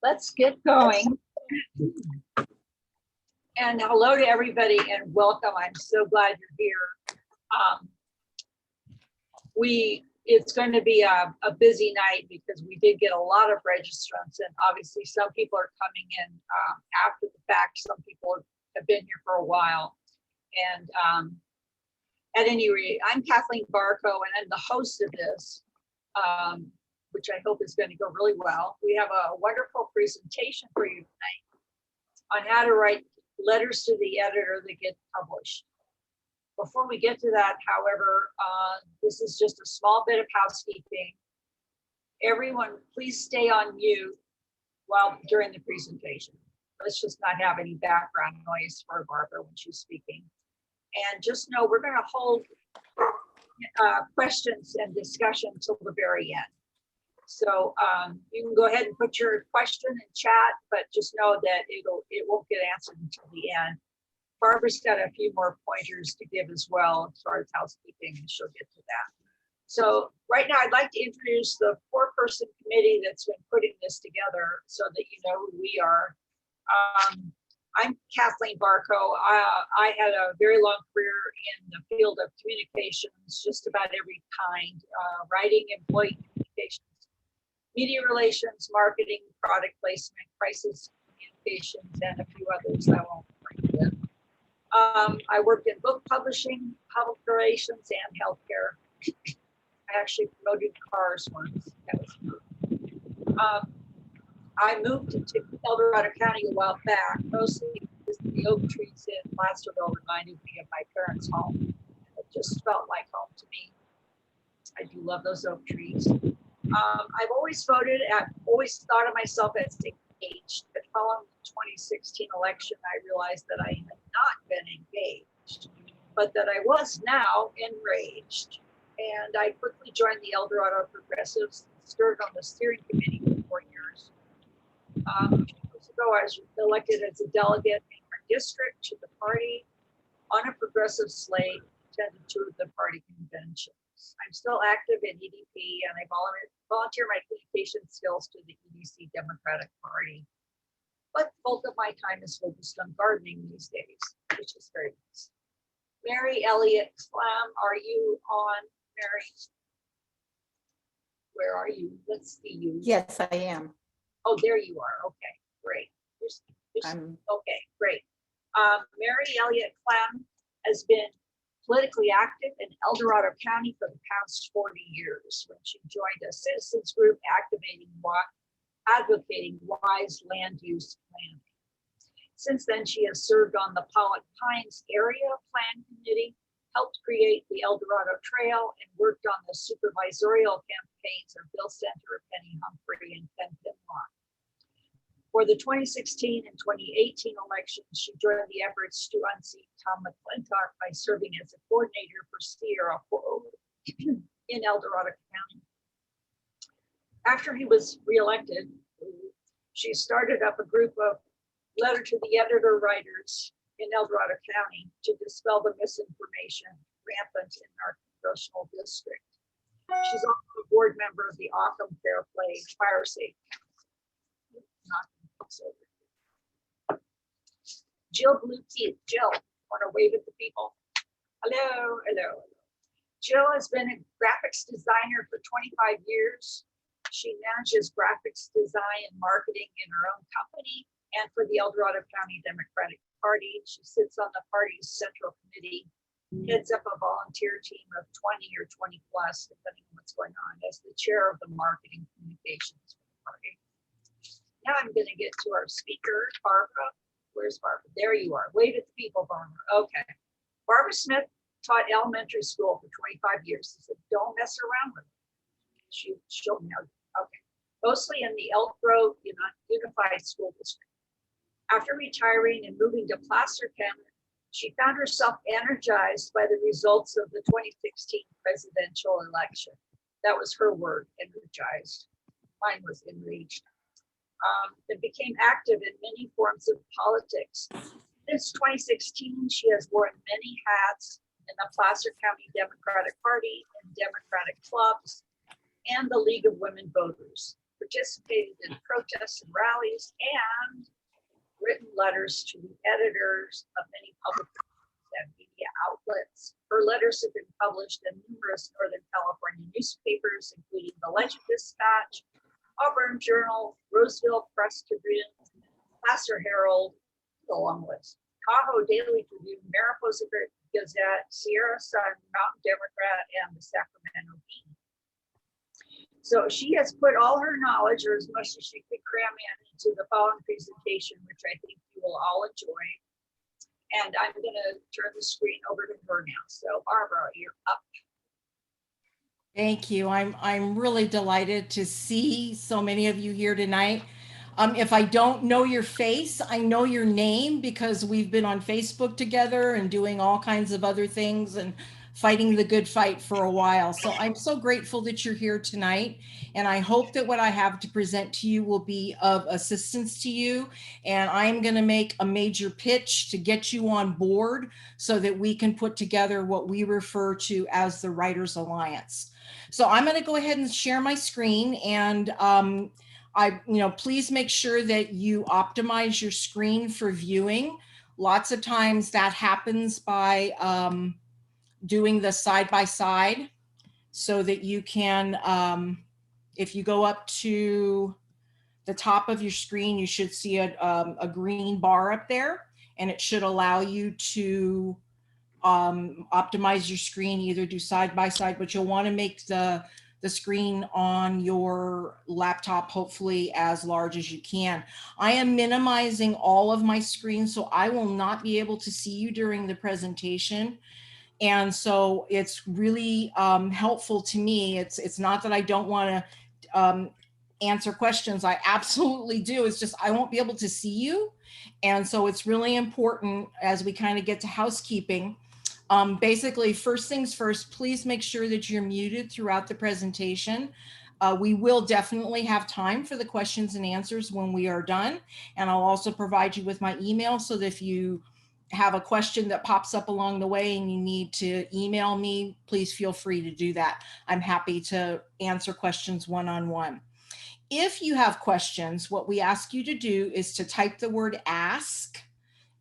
Let's get going. And hello to everybody and welcome. I'm so glad you're here. It's going to be a busy night because we did get a lot of registrants, and obviously some people are coming in after the fact. Some people have been here for a while. And at any rate, I'm Kathleen Barco, and I'm the host of this, which I hope is going to go really well. We have a wonderful presentation for you tonight on how to write letters to the editor that get published. Before we get to that, however, this is just a small bit of housekeeping. Everyone, please stay on mute during the presentation. Let's just not have any background noise for Barbara when she's speaking. And just know we're going to hold questions and discussion till the very end. So you can go ahead and put your question in chat, but just know that it won't get answered until the end. Barbara's got a few more pointers to give as well as far as housekeeping, and she'll get to that. So right now I'd like to introduce the 4-person committee that's been putting this together so that you know who we are. I'm Kathleen Barco. I had a very long career in the field of communications, just about every kind, writing, employee communications, media relations, marketing, product placement, crisis communications, and a few others I won't bring in. I worked in book publishing, public relations, and healthcare. I actually promoted cars once. That was I moved into El Dorado County a while back, mostly because the oak trees in Placerville reminded me of my parents' home. It just felt like home to me. I do love those oak trees. I've always thought of myself as engaged, but following the 2016 election, I realized that I had not been engaged, but that I was now enraged. And I quickly joined the El Dorado Progressives, served on the steering committee for 4 years. 2 years ago, I was elected as a delegate in our district to the party on a progressive slate, attended 2 of the party conventions. I'm still active in EDP, and I volunteer my communication skills to the EDC Democratic Party. But bulk of my time is focused on gardening these days, which is very nice. Mary Elliott Clam, are you on, Mary? Where are you? Let's see you. Yes, I am. Oh, there you are. Okay, great. Okay, great. Mary Elliott Clam has been politically active in El Dorado County for the past 40 years when she joined a citizens group advocating wise land use planning. Since then, she has served on the Pollock Pines Area Plan Committee, helped create the El Dorado Trail, and worked on the supervisorial campaigns of Bill Center, Penny Humphrey, and Ken Pinlock. For the 2016 and 2018 elections, she joined the efforts to unseat Tom McClintock by serving as a coordinator for Sierra in El Dorado County. After he was reelected, she started up a group of letter to the editor writers in El Dorado County to dispel the misinformation rampant in our congressional district. She's also a board member of the Occam Fair Play Fire Safety Council. Jill Blue Teeth. Jill, want to wave at the people? Hello, hello. Jill has been a graphics designer for 25 years. She manages graphics design and marketing in her own company and for the El Dorado County Democratic Party. She sits on the party's central committee, heads up a volunteer team of 20 or 20 plus, depending on what's going on, as the chair of the marketing communications for the party. Now I'm going to get to our speaker, Barbara. Where's Barbara? There you are. Wave at the people, Barbara. Okay. Barbara Smith taught elementary school for 25 years. She said, don't mess around with her. She'll know. Okay. Mostly in the Elk Grove Unified School District. After retiring and moving to Placer County, she found herself energized by the results of the 2016 presidential election. That was her word, energized. Mine was enraged. And became active in many forms of politics. Since 2016, she has worn many hats in the Placer County Democratic Party and Democratic clubs and the League of Women Voters. For participated in protests and rallies, and written letters to the editors of many publications and media outlets. Her letters have been published in numerous Northern California newspapers, including the Legend Dispatch, Auburn Journal, Roseville Press Tribune, Placer Herald, the long list, Tahoe Daily Tribune, Mariposa Gazette, Sierra Sun, Mountain Democrat, and the Sacramento Bee. So she has put all her knowledge, or as much as she could cram into the following presentation, which I think you will all enjoy. And I'm going to turn the screen over to her now. So Barbara, you're up. Thank you. I'm really delighted to see so many of you here tonight. If I don't know your face, I know your name because we've been on Facebook together and doing all kinds of other things and fighting the good fight for a while. So I'm so grateful that you're here tonight. And I hope that what I have to present to you will be of assistance to you. And I'm going to make a major pitch to get you on board so that we can put together what we refer to as the Writers Alliance. So I'm going to go ahead and share my screen, and please make sure that you optimize your screen for viewing. Lots of times that happens by doing the side by side so that you can, if you go up to the top of your screen, you should see a green bar up there, and it should allow you to optimize your screen, either do side by side, but you'll want to make the screen on your laptop hopefully as large as you can. I am minimizing all of my screen, so I will not be able to see you during the presentation. And so it's really helpful to me. It's not that I don't want to answer questions. I absolutely do. It's just I won't be able to see you. And so it's really important as we kind of get to housekeeping. Basically, first things first, please make sure that you're muted throughout the presentation. We will definitely have time for the questions and answers when we are done. And I'll also provide you with my email so that if you have a question that pops up along the way and you need to email me, please feel free to do that. I'm happy to answer questions one-on-one. If you have questions, what we ask you to do is to type the word ask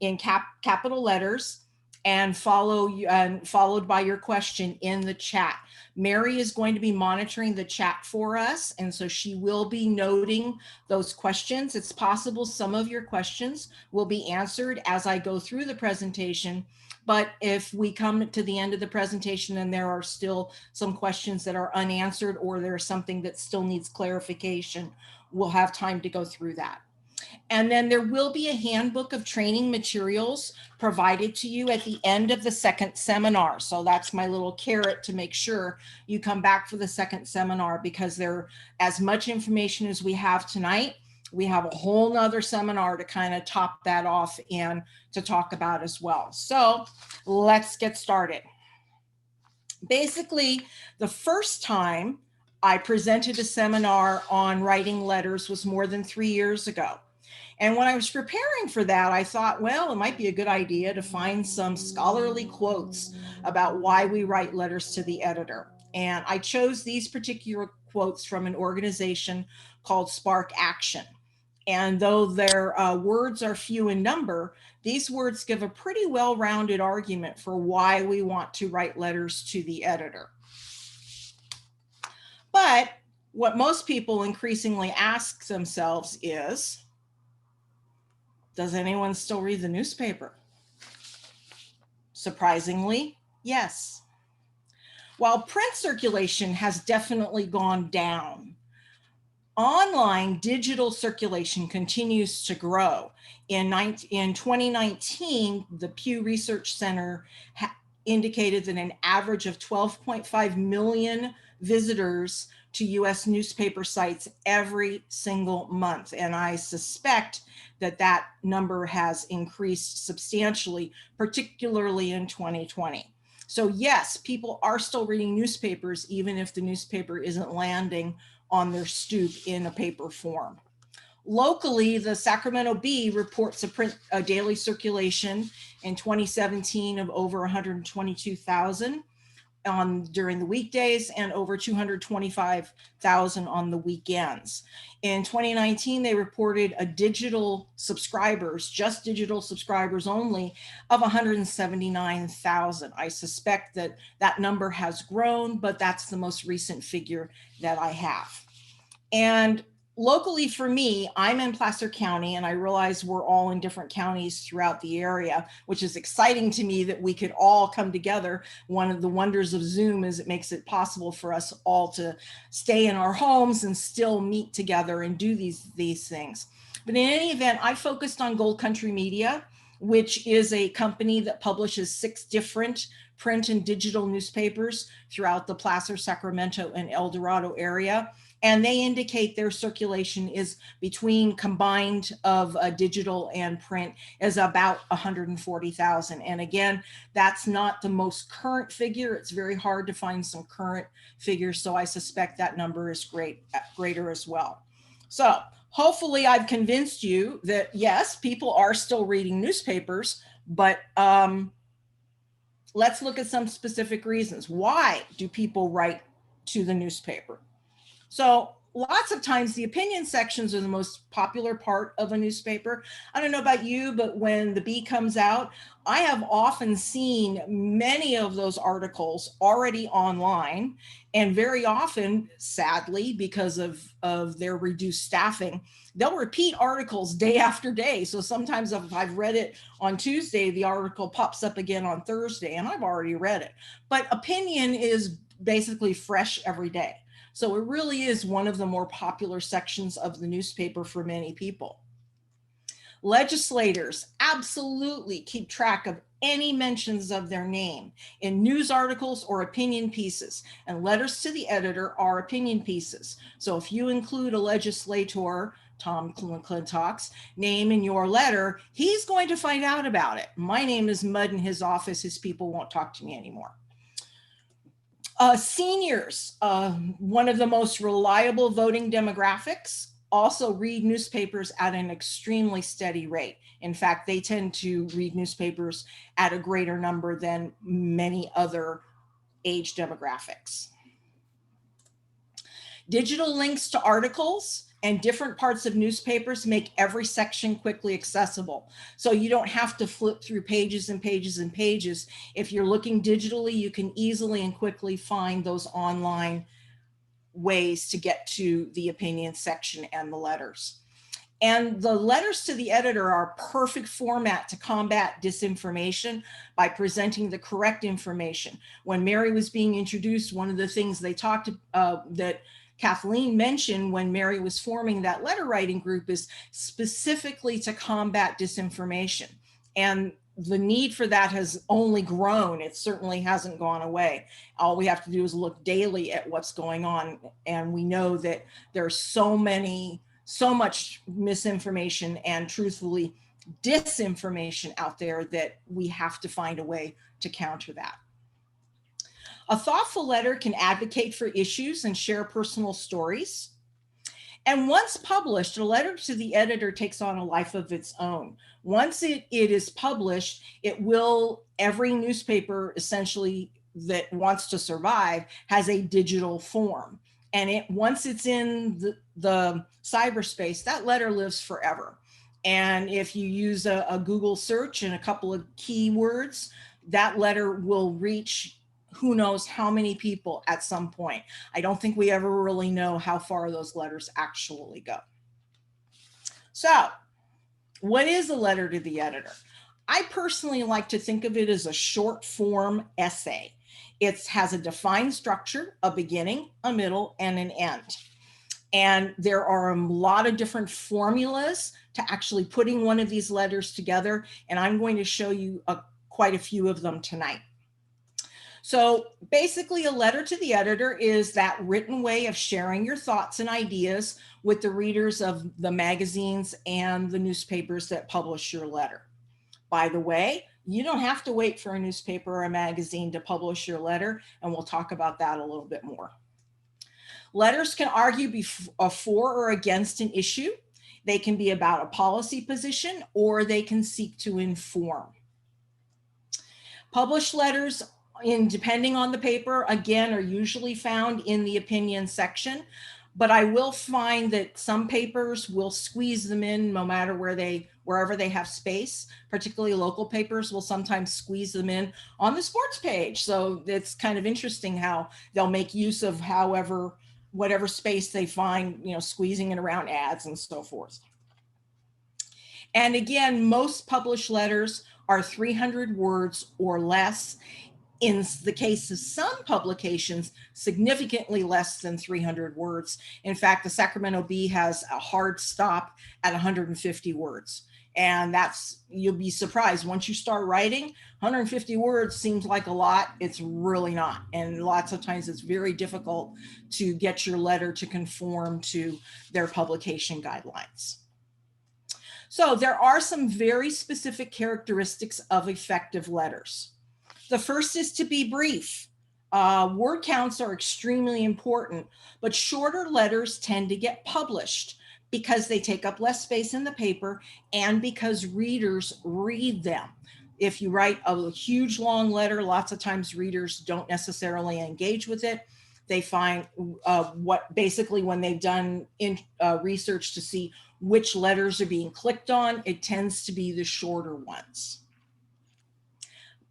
in capital letters and followed by your question in the chat. Mary is going to be monitoring the chat for us, and so she will be noting those questions. It's possible some of your questions will be answered as I go through the presentation, but if we come to the end of the presentation and there are still some questions that are unanswered or there's something that still needs clarification, we'll have time to go through that. And then there will be a handbook of training materials provided to you at the end of the second seminar. So that's my little carrot to make sure you come back for the second seminar, because there, as much information as we have tonight, we have a whole nother seminar to kind of top that off and to talk about as well. So let's get started. Basically, the first time I presented a seminar on writing letters was more than 3 years ago. And when I was preparing for that, I thought, well, it might be a good idea to find some scholarly quotes about why we write letters to the editor. And I chose these particular quotes from an organization called Spark Action. And though their words are few in number, these words give a pretty well-rounded argument for why we want to write letters to the editor. But what most people increasingly ask themselves is, does anyone still read the newspaper? Surprisingly, yes. While print circulation has definitely gone down, online digital circulation continues to grow. In 2019, the Pew Research Center indicated that an average of 12.5 million visitors to US newspaper sites every single month. And I suspect that that number has increased substantially, particularly in 2020. So yes, people are still reading newspapers, even if the newspaper isn't landing on their stoop in a paper form. Locally, the Sacramento Bee reports a daily circulation in 2017 of over 122,000. during the weekdays and over 225,000 on the weekends. In 2019, they reported a digital subscribers, just digital subscribers only, of 179,000. I suspect that that number has grown, but that's the most recent figure that I have. And locally for me, I'm in Placer County, and I realize we're all in different counties throughout the area, which is exciting to me that we could all come together. One of the wonders of Zoom is it makes it possible for us all to stay in our homes and still meet together and do these things. But in any event, I focused on Gold Country Media, which is a company that publishes 6 different print and digital newspapers throughout the Placer, Sacramento, and El Dorado area. And they indicate their circulation is between combined of digital and print is about 140,000. And again, that's not the most current figure. It's very hard to find some current figures. So I suspect that number is greater as well. So hopefully I've convinced you that yes, people are still reading newspapers, but let's look at some specific reasons. Why do people write to the newspaper? So lots of times the opinion sections are the most popular part of a newspaper. I don't know about you, but when the bee comes out, I have often seen many of those articles already online, and very often, sadly, because of their reduced staffing, they'll repeat articles day after day. So sometimes if I've read it on Tuesday, the article pops up again on Thursday, and I've already read it. But opinion is basically fresh every day. So it really is one of the more popular sections of the newspaper for many people. Legislators absolutely keep track of any mentions of their name in news articles or opinion pieces, and letters to the editor are opinion pieces. So if you include a legislator, Tom McClintock's name in your letter, he's going to find out about it. My name is mud in his office. His people won't talk to me anymore. Seniors, one of the most reliable voting demographics, also read newspapers at an extremely steady rate. In fact, they tend to read newspapers at a greater number than many other age demographics. Digital links to articles and different parts of newspapers make every section quickly accessible. So you don't have to flip through pages and pages and pages. If you're looking digitally, you can easily and quickly find those online ways to get to the opinion section and the letters. And the letters to the editor are a perfect format to combat disinformation by presenting the correct information. When Mary was being introduced, one of the things they talked that Kathleen mentioned when Mary was forming that letter writing group is specifically to combat disinformation. And the need for that has only grown. It certainly hasn't gone away. All we have to do is look daily at what's going on. And we know that there's so much misinformation and truthfully disinformation out there that we have to find a way to counter that. A thoughtful letter can advocate for issues and share personal stories. And once published, a letter to the editor takes on a life of its own. Once it is published, every newspaper essentially that wants to survive has a digital form. And once it's in the cyberspace, that letter lives forever. And if you use a Google search and a couple of keywords, that letter will reach who knows how many people at some point. I don't think we ever really know how far those letters actually go. So, what is a letter to the editor? I personally like to think of it as a short form essay. It has a defined structure, a beginning, a middle, and an end. And there are a lot of different formulas to actually putting one of these letters together. And I'm going to show you quite a few of them tonight. So basically, a letter to the editor is that written way of sharing your thoughts and ideas with the readers of the magazines and the newspapers that publish your letter. By the way, you don't have to wait for a newspaper or a magazine to publish your letter, and we'll talk about that a little bit more. Letters can argue for or against an issue. They can be about a policy position, or they can seek to inform. Published letters depending on the paper, again, are usually found in the opinion section. But I will find that some papers will squeeze them in no matter wherever they have space. Particularly local papers will sometimes squeeze them in on the sports page. So it's kind of interesting how they'll make use of whatever space they find, squeezing it around ads and so forth. And again, most published letters are 300 words or less. In the case of some publications, significantly less than 300 words. In fact, the Sacramento Bee has a hard stop at 150 words. And you'll be surprised once you start writing. 150 words seems like a lot. It's really not. And lots of times it's very difficult to get your letter to conform to their publication guidelines. So there are some very specific characteristics of effective letters. The first is to be brief. Word counts are extremely important, but shorter letters tend to get published because they take up less space in the paper and because readers read them. If you write a huge long letter, lots of times readers don't necessarily engage with it. They find basically when they've done research to see which letters are being clicked on, it tends to be the shorter ones.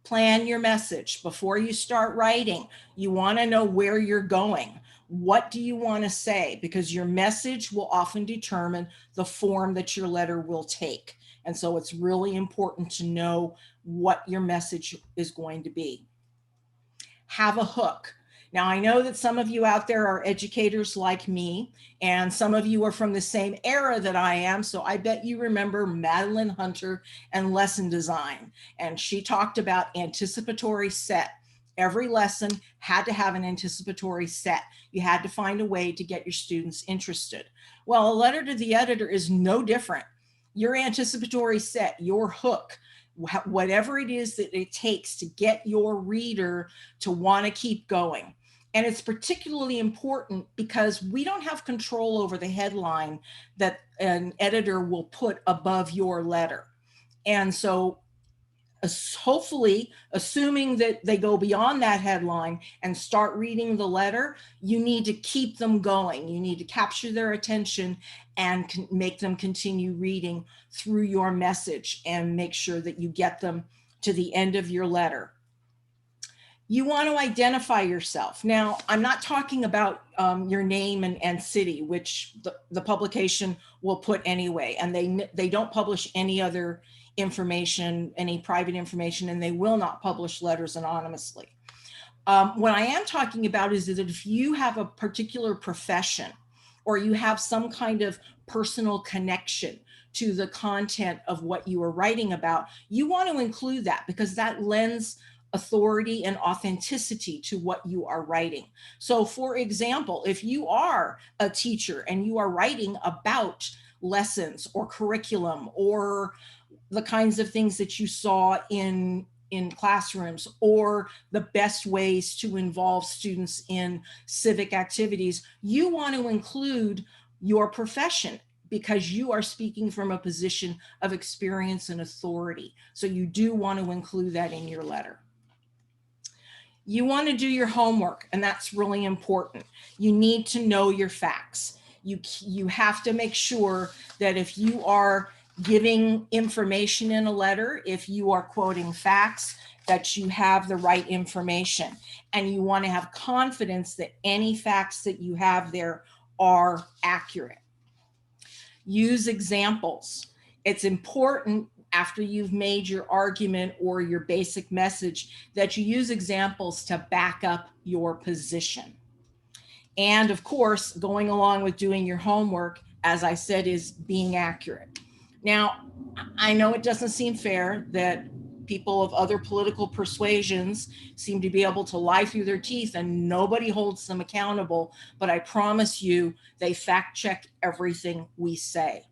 Plan your message. Before you start writing, you want to know where you're going. What do you want to say? Because your message will often determine the form that your letter will take. And so it's really important to know what your message is going to be. Have a hook. Now, I know that some of you out there are educators like me, and some of you are from the same era that I am. So I bet you remember Madeline Hunter and lesson design. And she talked about anticipatory set. Every lesson had to have an anticipatory set. You had to find a way to get your students interested. Well, a letter to the editor is no different. Your anticipatory set, your hook, whatever it is that it takes to get your reader to want to keep going. And it's particularly important because we don't have control over the headline that an editor will put above your letter. And so hopefully, assuming that they go beyond that headline and start reading the letter, you need to keep them going. You need to capture their attention and make them continue reading through your message and make sure that you get them to the end of your letter. You want to identify yourself. Now, I'm not talking about your name and city, which the publication will put anyway, and they don't publish any other information, any private information, and they will not publish letters anonymously. What I am talking about is that if you have a particular profession or you have some kind of personal connection to the content of what you are writing about, you want to include that because that lends authority and authenticity to what you are writing. So for example, if you are a teacher and you are writing about lessons or curriculum or the kinds of things that you saw in classrooms or the best ways to involve students in civic activities, you want to include your profession because you are speaking from a position of experience and authority. So you do want to include that in your letter. You want to do your homework, and that's really important. You need to know your facts. You have to make sure that if you are giving information in a letter, if you are quoting facts, that you have the right information. And you want to have confidence that any facts that you have there are accurate. Use examples. It's important after you've made your argument or your basic message that you use examples to back up your position. And of course, going along with doing your homework, as I said, is being accurate. Now, I know it doesn't seem fair that people of other political persuasions seem to be able to lie through their teeth and nobody holds them accountable, but I promise you, they fact check everything we say.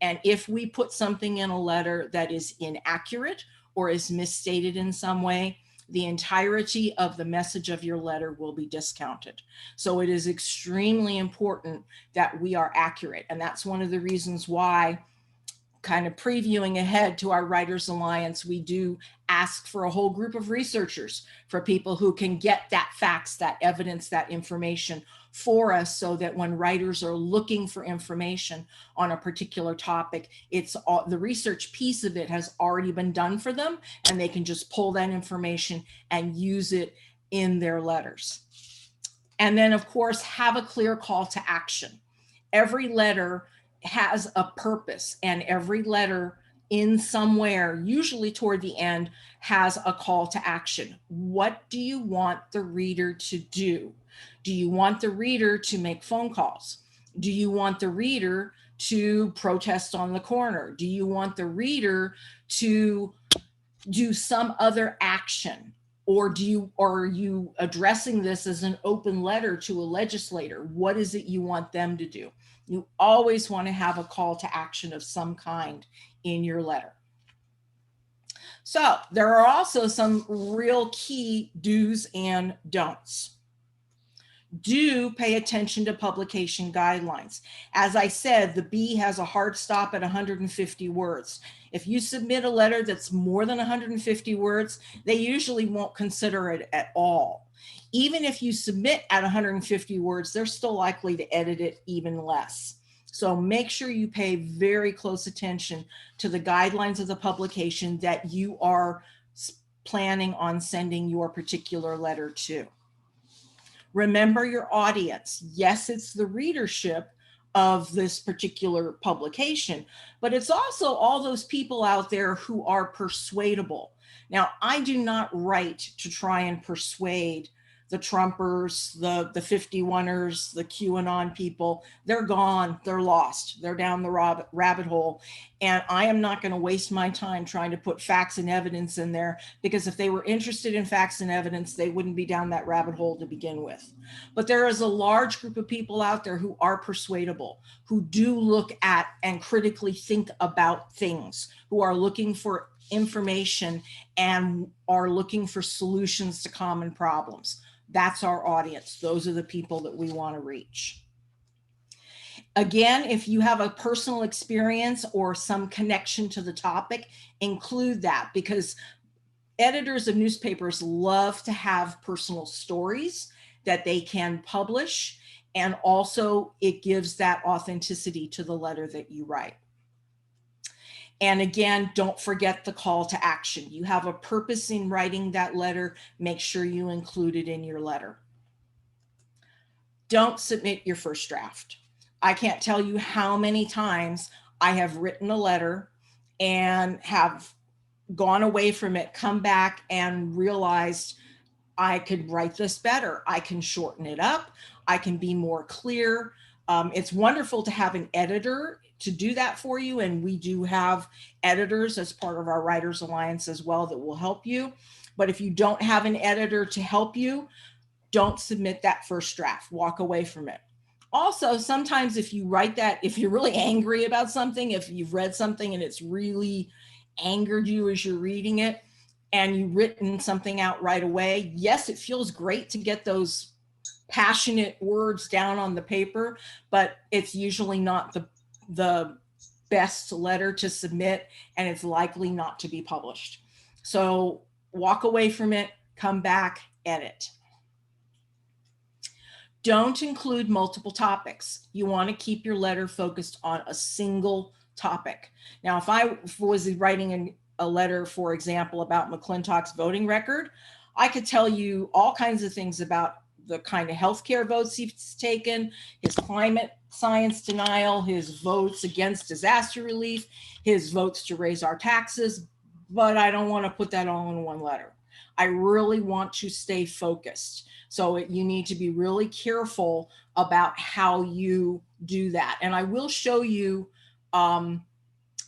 And if we put something in a letter that is inaccurate or is misstated in some way, the entirety of the message of your letter will be discounted. So it is extremely important that we are accurate. And that's one of the reasons why kind of previewing ahead to our Writers Alliance, we do ask for a whole group of researchers, for people who can get that facts, that evidence, that information for us, so that when writers are looking for information on a particular topic, it's all, the research piece of it has already been done for them, and they can just pull that information and use it in their letters. And then, of course, have a clear call to action. Every letter has a purpose, and every letter in somewhere, usually toward the end, has a call to action. What do you want the reader to do? Do you want the reader to make phone calls? Do you want the reader to protest on the corner? Do you want the reader to do some other action? Or are you addressing this as an open letter to a legislator? What is it you want them to do? You always want to have a call to action of some kind in your letter. So there are also some real key do's and don'ts. Do pay attention to publication guidelines. As I said, the B has a hard stop at 150 words. If you submit a letter that's more than 150 words, they usually won't consider it at all. Even if you submit at 150 words, they're still likely to edit it even less. So make sure you pay very close attention to the guidelines of the publication that you are planning on sending your particular letter to. Remember your audience. Yes, it's the readership of this particular publication, but it's also all those people out there who are persuadable. Now, I do not write to try and persuade the Trumpers, the 51ers, the QAnon people. They're gone, they're lost, they're down the rabbit hole. And I am not going to waste my time trying to put facts and evidence in there, because if they were interested in facts and evidence, they wouldn't be down that rabbit hole to begin with. But there is a large group of people out there who are persuadable, who do look at and critically think about things, who are looking for information and are looking for solutions to common problems. That's our audience. Those are the people that we want to reach. Again, if you have a personal experience or some connection to the topic, include that, because editors of newspapers love to have personal stories that they can publish, and also it gives that authenticity to the letter that you write. And again, don't forget the call to action. You have a purpose in writing that letter. Make sure you include it in your letter. Don't submit your first draft. I can't tell you how many times I have written a letter and have gone away from it, come back and realized I could write this better. I can shorten it up. I can be more clear. It's wonderful to have an editor to do that for you. And we do have editors as part of our Writers Alliance as well that will help you. But if you don't have an editor to help you, don't submit that first draft. Walk away from it. Also, sometimes if you write that, if you're really angry about something, if you've read something and it's really angered you as you're reading it, and you've written something out right away, yes, it feels great to get those passionate words down on the paper, but it's usually not the best letter to submit, and it's likely not to be published. So walk away from it, come back, edit. Don't include multiple topics. You want to keep your letter focused on a single topic. Now, if I was writing a letter, for example, about McClintock's voting record, I could tell you all kinds of things about the kind of healthcare votes he's taken, his climate science denial, his votes against disaster relief, his votes to raise our taxes, but I don't want to put that all in one letter. I really want to stay focused. So you need to be really careful about how you do that. And I will show you a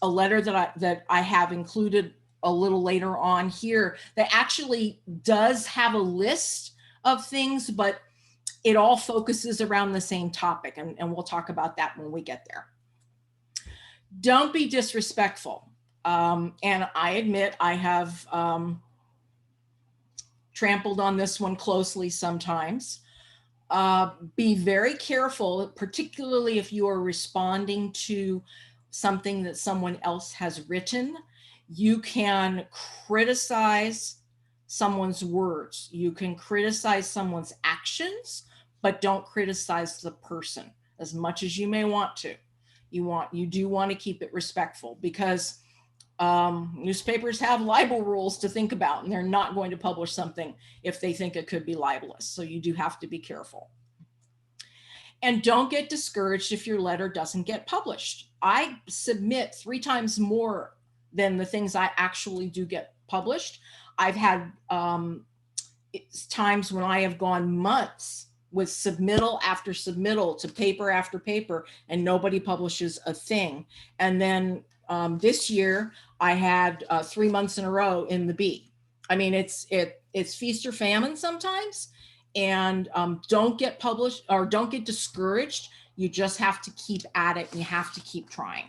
letter that I have included a little later on here that actually does have a list of things, but it all focuses around the same topic. And we'll talk about that when we get there. Don't be disrespectful. And I admit I have trampled on this one closely sometimes. Be very careful, particularly if you are responding to something that someone else has written. You can criticize someone's words. You can criticize someone's actions, but don't criticize the person as much as you may want to. You do want to keep it respectful, because newspapers have libel rules to think about, and they're not going to publish something if they think it could be libelous. So you do have to be careful. And don't get discouraged if your letter doesn't get published. I submit 3 times more than the things I actually do get published. I've had times when I have gone months with submittal after submittal to paper after paper, and nobody publishes a thing. And then this year I had 3 months in a row in the B. I mean, it's feast or famine sometimes. And don't get published or don't get discouraged. You just have to keep at it and you have to keep trying.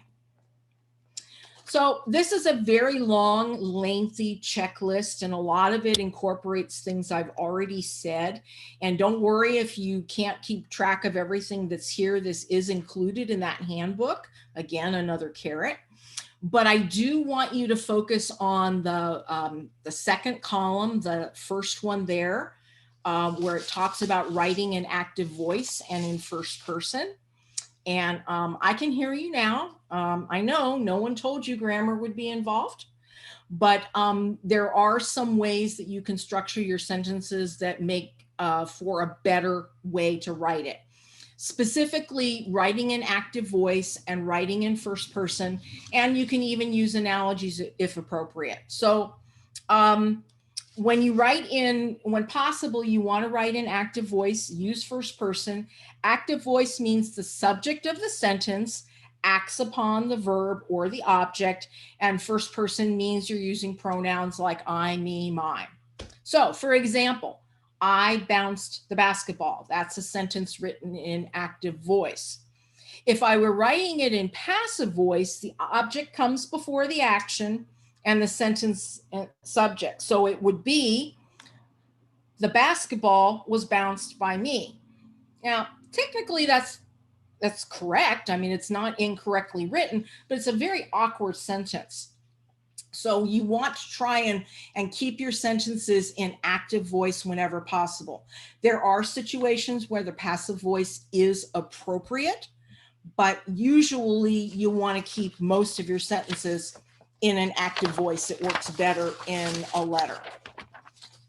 So this is a very long, lengthy checklist, and a lot of it incorporates things I've already said. And don't worry if you can't keep track of everything that's here. This is included in that handbook. Again, another carrot. But I do want you to focus on the second column, the first one there, where it talks about writing in active voice and in first person. And I can hear you now. I know no one told you grammar would be involved, but there are some ways that you can structure your sentences that make for a better way to write it. Specifically, writing in active voice and writing in first person, and you can even use analogies if appropriate. So when you write in, when possible, you want to write in active voice, use first person. Active voice means the subject of the sentence acts upon the verb or the object, and first person means you're using pronouns like I, me, mine. So for example, I bounced the basketball. That's a sentence written in active voice. If I were writing it in passive voice, the object comes before the action and the sentence subject. So it would be, the basketball was bounced by me. Now, technically that's correct. I mean, it's not incorrectly written, but it's a very awkward sentence. So you want to try and keep your sentences in active voice whenever possible. There are situations where the passive voice is appropriate, but usually you want to keep most of your sentences in an active voice. It works better in a letter.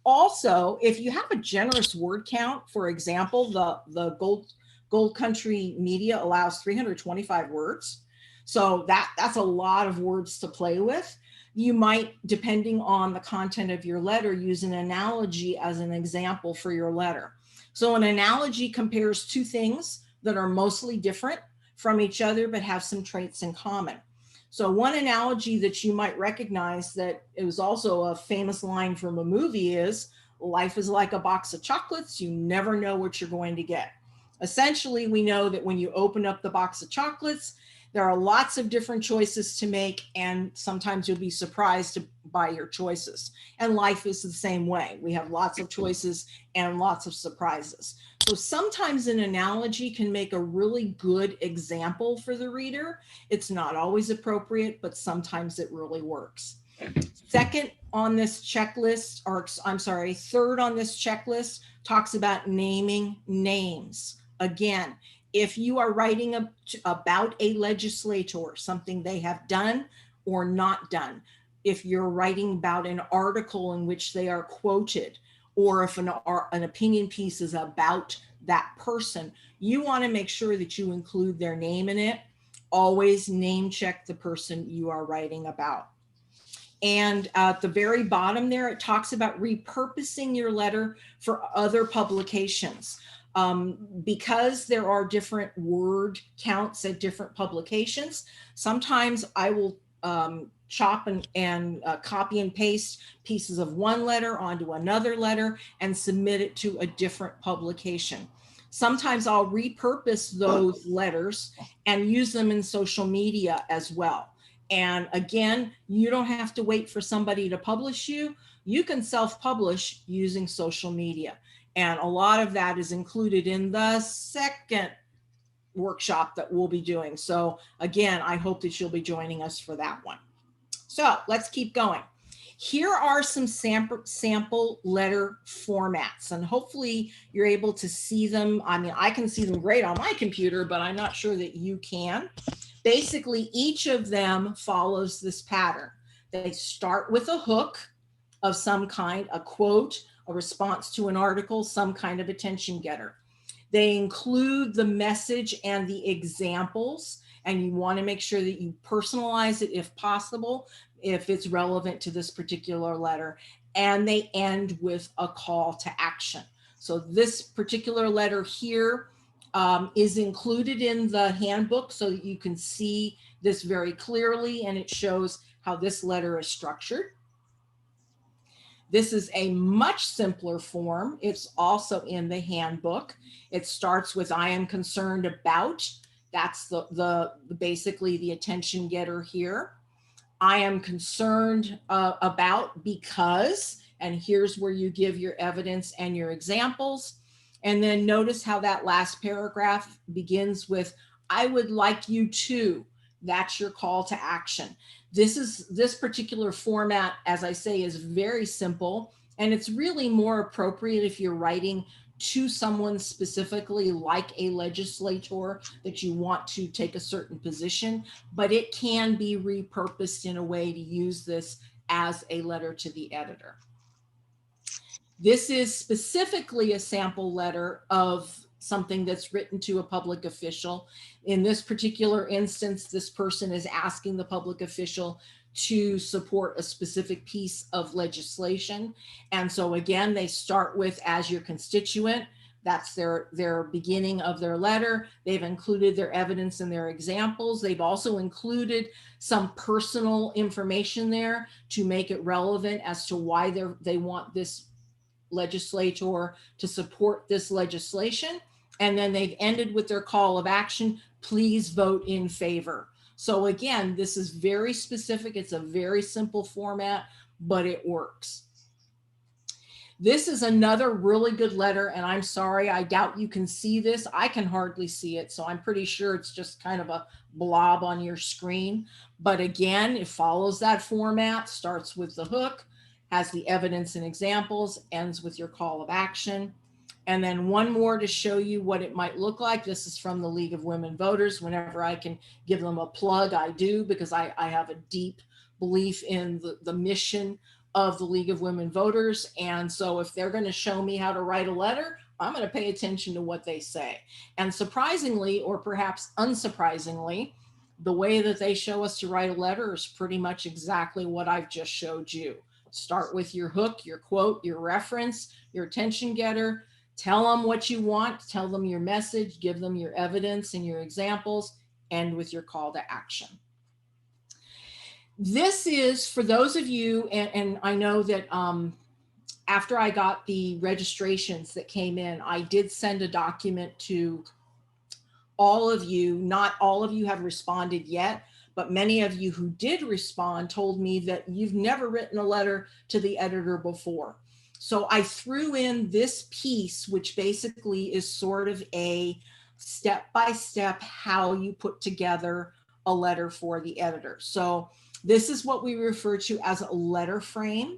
Also, if you have a generous word count, for example, the Gold Country Media allows 325 words. So that's a lot of words to play with. You might, depending on the content of your letter, use an analogy as an example for your letter. So an analogy compares 2 things that are mostly different from each other but have some traits in common. So one analogy that you might recognize, that it was also a famous line from a movie, is life is like a box of chocolates. You never know what you're going to get. Essentially, we know that when you open up the box of chocolates, there are lots of different choices to make, and sometimes you'll be surprised by your choices. And life is the same way. We have lots of choices and lots of surprises. So sometimes an analogy can make a really good example for the reader. It's not always appropriate, but sometimes it really works. Second on this checklist, or I'm sorry, third on this checklist, talks about naming names. Again, if you are writing about a legislator, something they have done or not done, if you're writing about an article in which they are quoted, or if an opinion piece is about that person, you want to make sure that you include their name in it. Always name check the person you are writing about. And at the very bottom there, it talks about repurposing your letter for other publications. Because there are different word counts at different publications, sometimes I will chop and copy and paste pieces of one letter onto another letter and submit it to a different publication. Sometimes I'll repurpose those letters and use them in social media as well. And again, you don't have to wait for somebody to publish you. You can self-publish using social media. And a lot of that is included in the second workshop that we'll be doing. So again, I hope that you'll be joining us for that one. So let's keep going. Here are some sample letter formats, and hopefully you're able to see them. I mean, I can see them great on my computer, but I'm not sure that you can. Basically, each of them follows this pattern. They start with a hook of some kind, a quote, a response to an article, some kind of attention getter. They include the message and the examples, and you want to make sure that you personalize it if possible, if it's relevant to this particular letter. And they end with a call to action. So this particular letter here is included in the handbook so that you can see this very clearly, and it shows how this letter is structured. This is a much simpler form. It's also in the handbook. It starts with I am concerned about. That's basically the attention getter here. I am concerned about because, and here's where you give your evidence and your examples. And then notice how that last paragraph begins with, I would like you to. That's your call to action. This particular format, as I say, is very simple, and it's really more appropriate if you're writing to someone specifically, like a legislator that you want to take a certain position, but it can be repurposed in a way to use this as a letter to the editor. This is specifically a sample letter of something that's written to a public official. In this particular instance, this person is asking the public official to support a specific piece of legislation. And so again, they start with as your constituent. That's their beginning of their letter. They've included their evidence and their examples. They've also included some personal information there to make it relevant as to why they want this legislator to support this legislation. And then they've ended with their call of action, please vote in favor. So again, this is very specific. It's a very simple format, but it works. This is another really good letter, and I'm sorry, I doubt you can see this. I can hardly see it, so I'm pretty sure it's just kind of a blob on your screen. But again, it follows that format, starts with the hook, has the evidence and examples, ends with your call of action. And then one more to show you what it might look like. This is from the League of Women Voters. Whenever I can give them a plug, I do, because I have a deep belief in the mission of the League of Women Voters. And so if they're going to show me how to write a letter, I'm going to pay attention to what they say. And surprisingly, or perhaps unsurprisingly, the way that they show us to write a letter is pretty much exactly what I've just showed you. Start with your hook, your quote, your reference, your attention getter. Tell them what you want, tell them your message, give them your evidence and your examples, end with your call to action. This is for those of you, and I know that after I got the registrations that came in, I did send a document to all of you. Not all of you have responded yet, but many of you who did respond told me that you've never written a letter to the editor before. So I threw in this piece, which basically is sort of a step-by-step how you put together a letter for the editor. So this is what we refer to as a letter frame,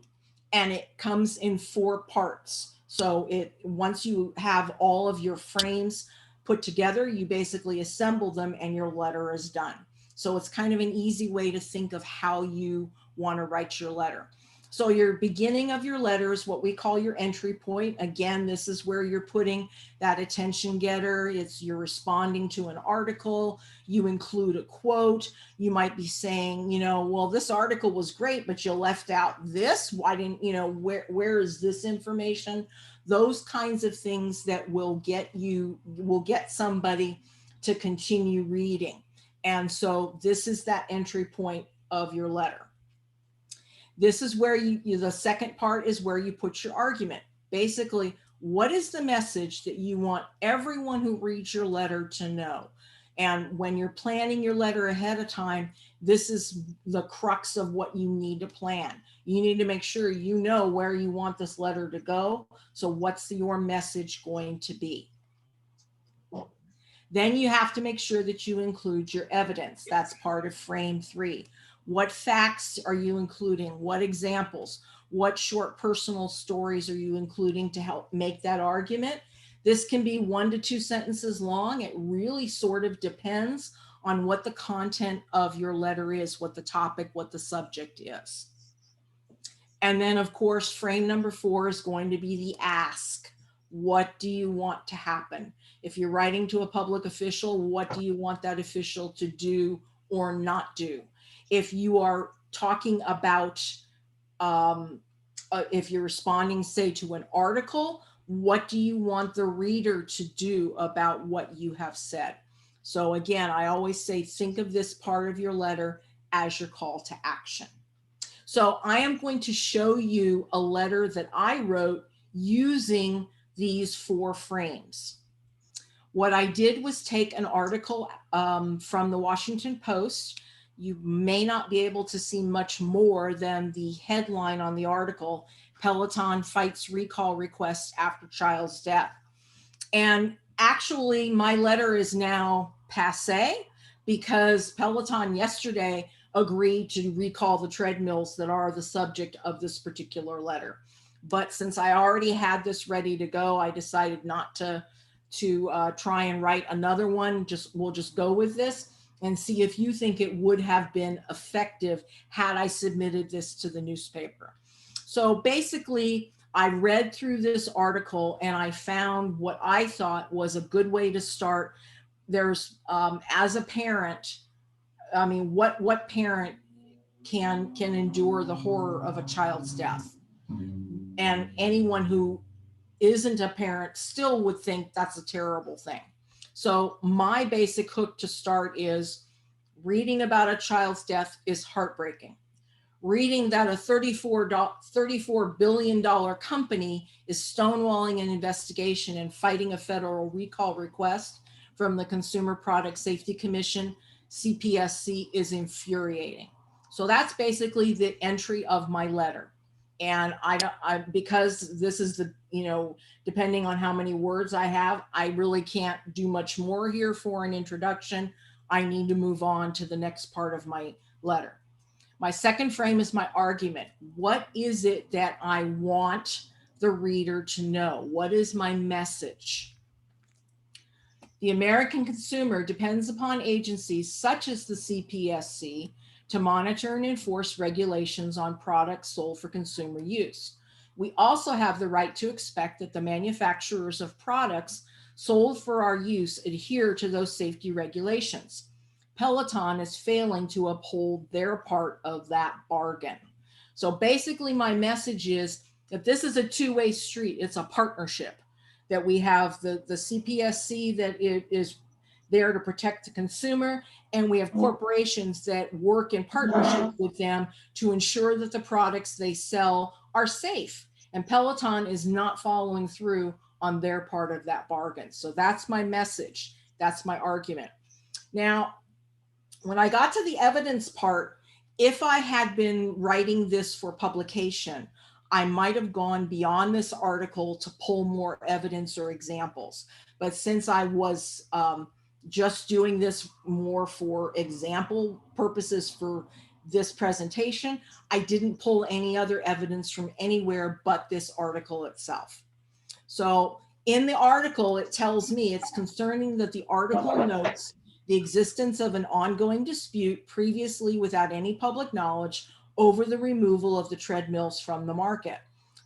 and it comes in 4 parts. So once you have all of your frames put together, you basically assemble them and your letter is done. So it's kind of an easy way to think of how you want to write your letter. So your beginning of your letter is what we call your entry point. Again, this is where you're putting that attention getter. You're responding to an article. You include a quote. You might be saying, well, this article was great, but you left out this. Why didn't, where is this information? Those kinds of things that will get somebody to continue reading. And so this is that entry point of your letter. This is where the second part is where you put your argument. Basically, what is the message that you want everyone who reads your letter to know? And when you're planning your letter ahead of time, this is the crux of what you need to plan. You need to make sure you know where you want this letter to go. So what's your message going to be? Then you have to make sure that you include your evidence. That's part of frame 3. What facts are you including? What examples? What short personal stories are you including to help make that argument? This can be 1 to 2 sentences long. It really sort of depends on what the content of your letter is, what the topic, what the subject is. And then, of course, frame number 4 is going to be the ask. What do you want to happen? If you're writing to a public official, what do you want that official to do or not do? If you are talking about, if you're responding, say, to an article, what do you want the reader to do about what you have said? So again, I always say, think of this part of your letter as your call to action. So I am going to show you a letter that I wrote using these 4 frames. What I did was take an article from the Washington Post. You may not be able to see much more than the headline on the article, Peloton fights recall request after child's death. And actually my letter is now passé because Peloton yesterday agreed to recall the treadmills that are the subject of this particular letter. But since I already had this ready to go, I decided not to try and write another one. We'll just go with this and see if you think it would have been effective had I submitted this to the newspaper. So basically, I read through this article and I found what I thought was a good way to start. There's, as a parent, I mean, what parent can endure the horror of a child's death? And anyone who isn't a parent still would think that's a terrible thing. So my basic hook to start is reading about a child's death is heartbreaking. Reading that a $34 billion company is stonewalling an investigation and fighting a federal recall request from the Consumer Product Safety Commission, CPSC, is infuriating. So that's basically the entry of my letter. And because this is the, depending on how many words I have, I really can't do much more here for an introduction. I need to move on to the next part of my letter. My second frame is my argument. What is it that I want the reader to know? What is my message? The American consumer depends upon agencies such as the CPSC to monitor and enforce regulations on products sold for consumer use. We also have the right to expect that the manufacturers of products sold for our use adhere to those safety regulations. Peloton is failing to uphold their part of that bargain. So basically my message is that this is a two-way street. It's a partnership, that we have the CPSC that is there to protect the consumer, and we have corporations that work in partnership with them to ensure that the products they sell are safe. And Peloton is not following through on their part of that bargain. So that's my message. That's my argument. Now, when I got to the evidence part, if I had been writing this for publication, I might have gone beyond this article to pull more evidence or examples. But since I was just doing this more for example purposes for this presentation, I didn't pull any other evidence from anywhere but this article itself. So in the article, it tells me it's concerning that the article notes the existence of an ongoing dispute previously without any public knowledge over the removal of the treadmills from the market.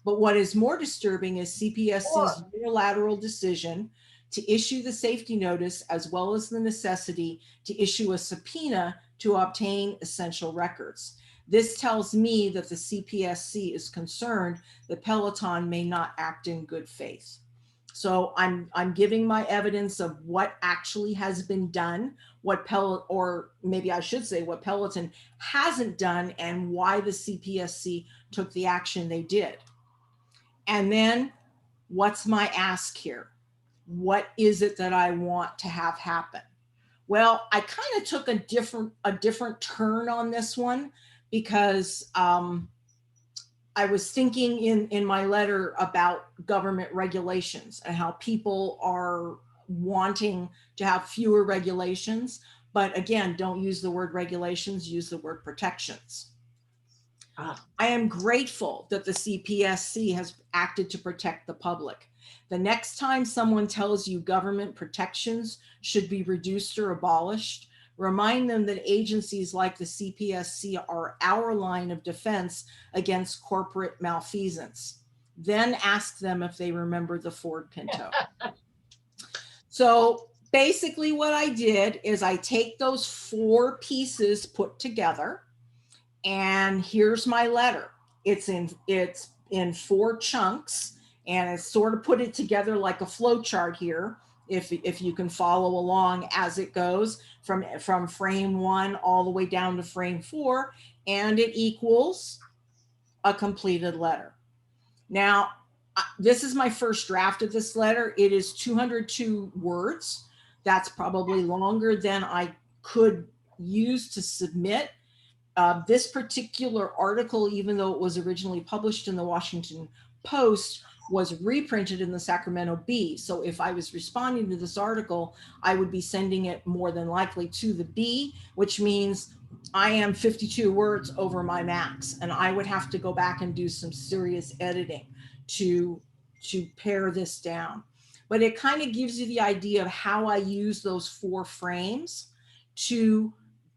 But what is more disturbing is CPSC's unilateral decision to issue the safety notice, as well as the necessity to issue a subpoena to obtain essential records. This tells me that the CPSC is concerned that Peloton may not act in good faith. So I'm giving my evidence of what actually has been done, what maybe I should say what Peloton hasn't done, and why the CPSC took the action they did. And then what's my ask here? What is it that I want to have happen? Well, I kind of took a different turn on this one because I was thinking in my letter about government regulations and how people are wanting to have fewer regulations. But again, don't use the word regulations, use the word protections. I am grateful that the CPSC has acted to protect the public. The next time someone tells you government protections should be reduced or abolished, remind them that agencies like the CPSC are our line of defense against corporate malfeasance. Then ask them if they remember the Ford Pinto. So basically what I did is I take those 4 pieces put together, and here's my letter. It's in 4 chunks, and it's sort of put it together like a flow chart here. If you can follow along as it goes from frame 1 all the way down to frame 4, and it equals a completed letter. Now, this is my first draft of this letter. It is 202 words. That's probably longer than I could use to submit. This particular article, even though it was originally published in the Washington Post, was reprinted in the Sacramento Bee. So if I was responding to this article, I would be sending it more than likely to the Bee, which means I am 52 words over my max, and I would have to go back and do some serious editing to pare this down. But it kind of gives you the idea of how I use those 4 frames to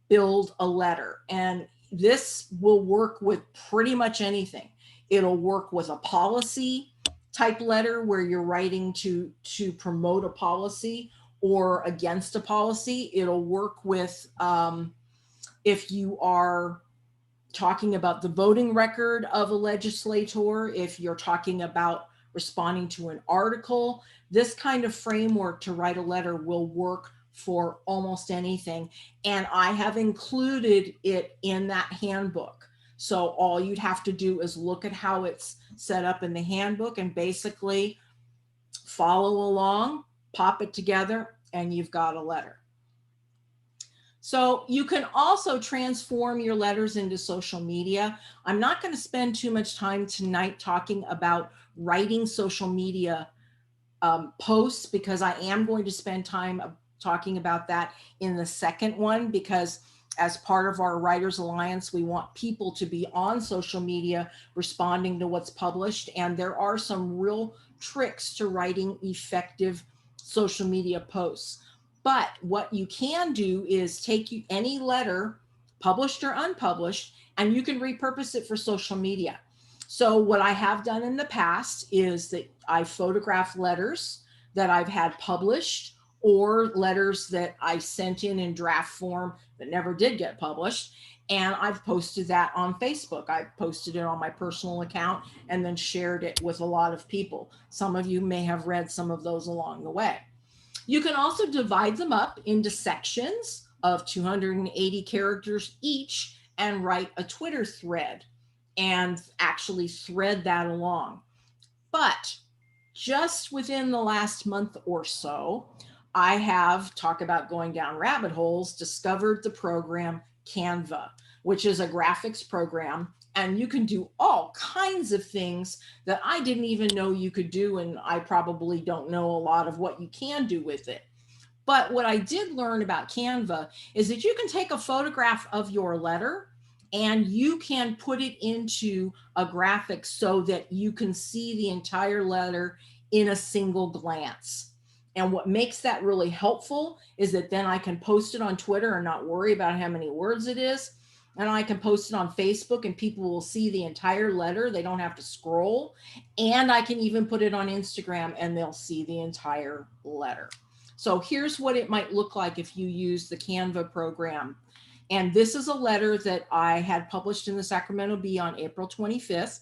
build a letter. And this will work with pretty much anything. It'll work with a policy type letter where you're writing to promote a policy or against a policy. It'll work with if you are talking about the voting record of a legislator, if you're talking about responding to an article. This kind of framework to write a letter will work for almost anything. And I have included it in that handbook. So all you'd have to do is look at how it's set up in the handbook and basically follow along, pop it together, and you've got a letter. So you can also transform your letters into social media. I'm not going to spend too much time tonight talking about writing social media posts, because I am going to spend time talking about that in the second one, because as part of our Writers Alliance, we want people to be on social media responding to what's published. And there are some real tricks to writing effective social media posts. But what you can do is take any letter, published or unpublished, and you can repurpose it for social media. So what I have done in the past is that I photograph letters that I've had published, or letters that I sent in draft form that never did get published. And I've posted that on Facebook. I posted it on my personal account and then shared it with a lot of people. Some of you may have read some of those along the way. You can also divide them up into sections of 280 characters each and write a Twitter thread and actually thread that along. But just within the last month or so, I have, talk about going down rabbit holes, discovered the program Canva, which is a graphics program. And you can do all kinds of things that I didn't even know you could do. And I probably don't know a lot of what you can do with it. But what I did learn about Canva is that you can take a photograph of your letter and you can put it into a graphic so that you can see the entire letter in a single glance. And what makes that really helpful is that then I can post it on Twitter and not worry about how many words it is. And I can post it on Facebook and people will see the entire letter. They don't have to scroll. And I can even put it on Instagram and they'll see the entire letter. So here's what it might look like if you use the Canva program. And this is a letter that I had published in the Sacramento Bee on April 25th.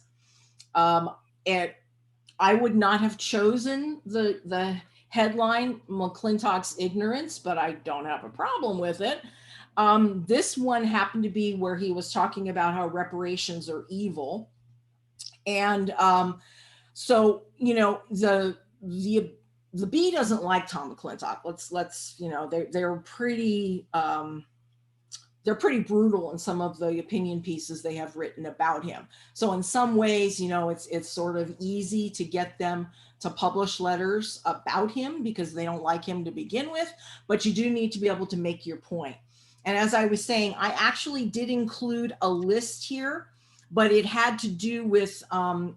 I would not have chosen the headline, McClintock's Ignorance, but I don't have a problem with it. This one happened to be where he was talking about how reparations are evil. And so, you know, the Bee doesn't like Tom McClintock. Let's, you know, they're pretty they're pretty brutal in some of the opinion pieces they have written about him. So in some ways, you know, it's sort of easy to get them to publish letters about him because they don't like him to begin with, but you do need to be able to make your point. And as I was saying, I actually did include a list here, but it had to do with,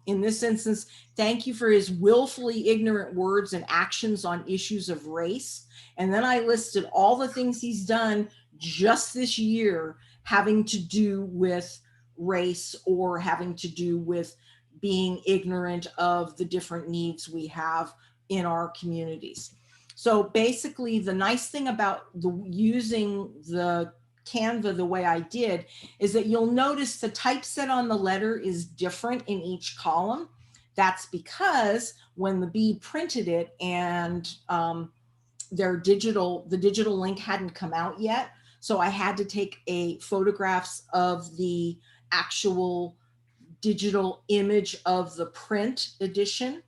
in this instance, thank you for his willfully ignorant words and actions on issues of race. And then I listed all the things he's done just this year having to do with race or having to do with being ignorant of the different needs we have in our communities. So basically, the nice thing about using the Canva the way I did is that you'll notice the typeset on the letter is different in each column. That's because when the bee printed it and the digital link hadn't come out yet, so I had to take photographs of the actual digital image of the print edition.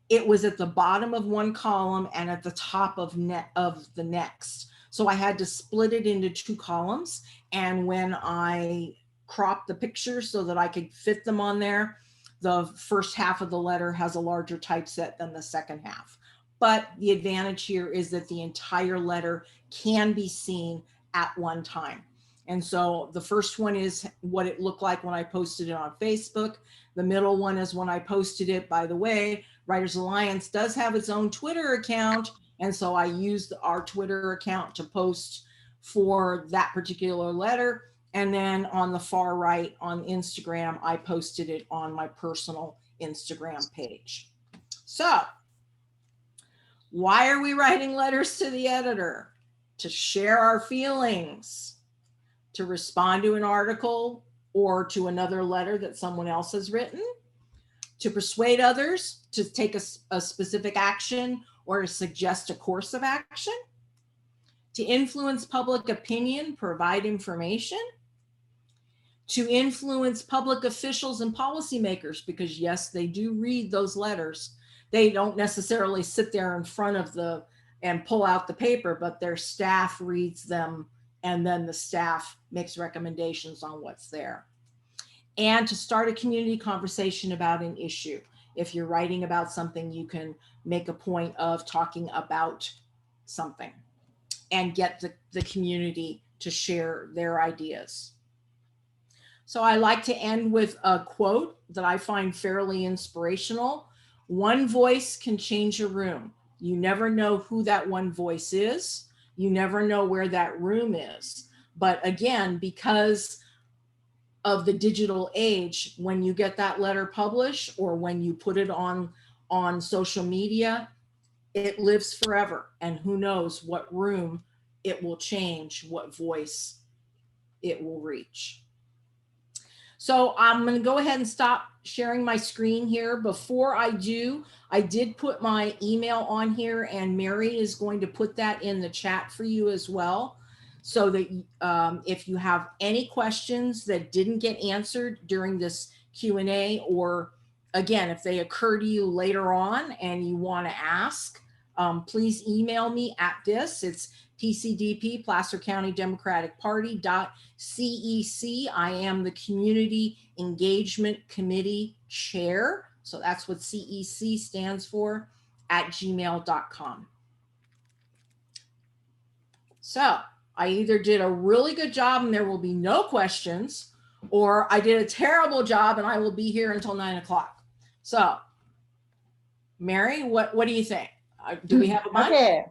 It was at the bottom of one column and at the top of the next. So I had to split it into 2 columns. And when I cropped the pictures so that I could fit them on there, the first half of the letter has a larger typeset than the second half. But the advantage here is that the entire letter can be seen at one time. And so the first one is what it looked like when I posted it on Facebook. The middle one is when I posted it. By the way, Writers Alliance does have its own Twitter account. And so I used our Twitter account to post for that particular letter. And then on the far right on Instagram, I posted it on my personal Instagram page. So why are we writing letters to the editor? To share our feelings, to respond to an article or to another letter that someone else has written, to persuade others to take a specific action or to suggest a course of action, to influence public opinion, provide information, to influence public officials and policymakers, because yes, they do read those letters. They don't necessarily sit there in front of and pull out the paper, but their staff reads them and then the staff makes recommendations on what's there. And to start a community conversation about an issue. If you're writing about something, you can make a point of talking about something and get the community to share their ideas. So I like to end with a quote that I find fairly inspirational. One voice can change a room. You never know who that one voice is. You never know where that room is. But again, because of the digital age, when you get that letter published or when you put it on social media, it lives forever. And who knows what room it will change, what voice it will reach. So I'm going to go ahead and stop sharing my screen here. Before I do, I did put my email on here, and Mary is going to put that in the chat for you as well. So that if you have any questions that didn't get answered during this Q&A, or again, if they occur to you later on and you want to ask, please email me at this. It's PCDP, Placer County Democratic Party .cec. I am the Community Engagement Committee Chair. So that's what CEC stands for, @gmail.com. So I either did a really good job and there will be no questions, or I did a terrible job and I will be here until 9 o'clock. So Mary, what do you think? Do we have a bunch? Okay.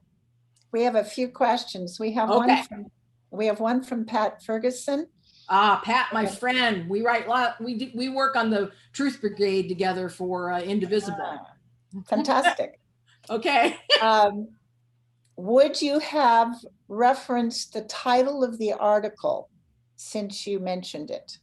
We have a few questions. We have one from Pat Ferguson. Pat, my friend, we work on the Truth Brigade together for Indivisible. Fantastic. Okay. Would you have referenced the title of the article since you mentioned it?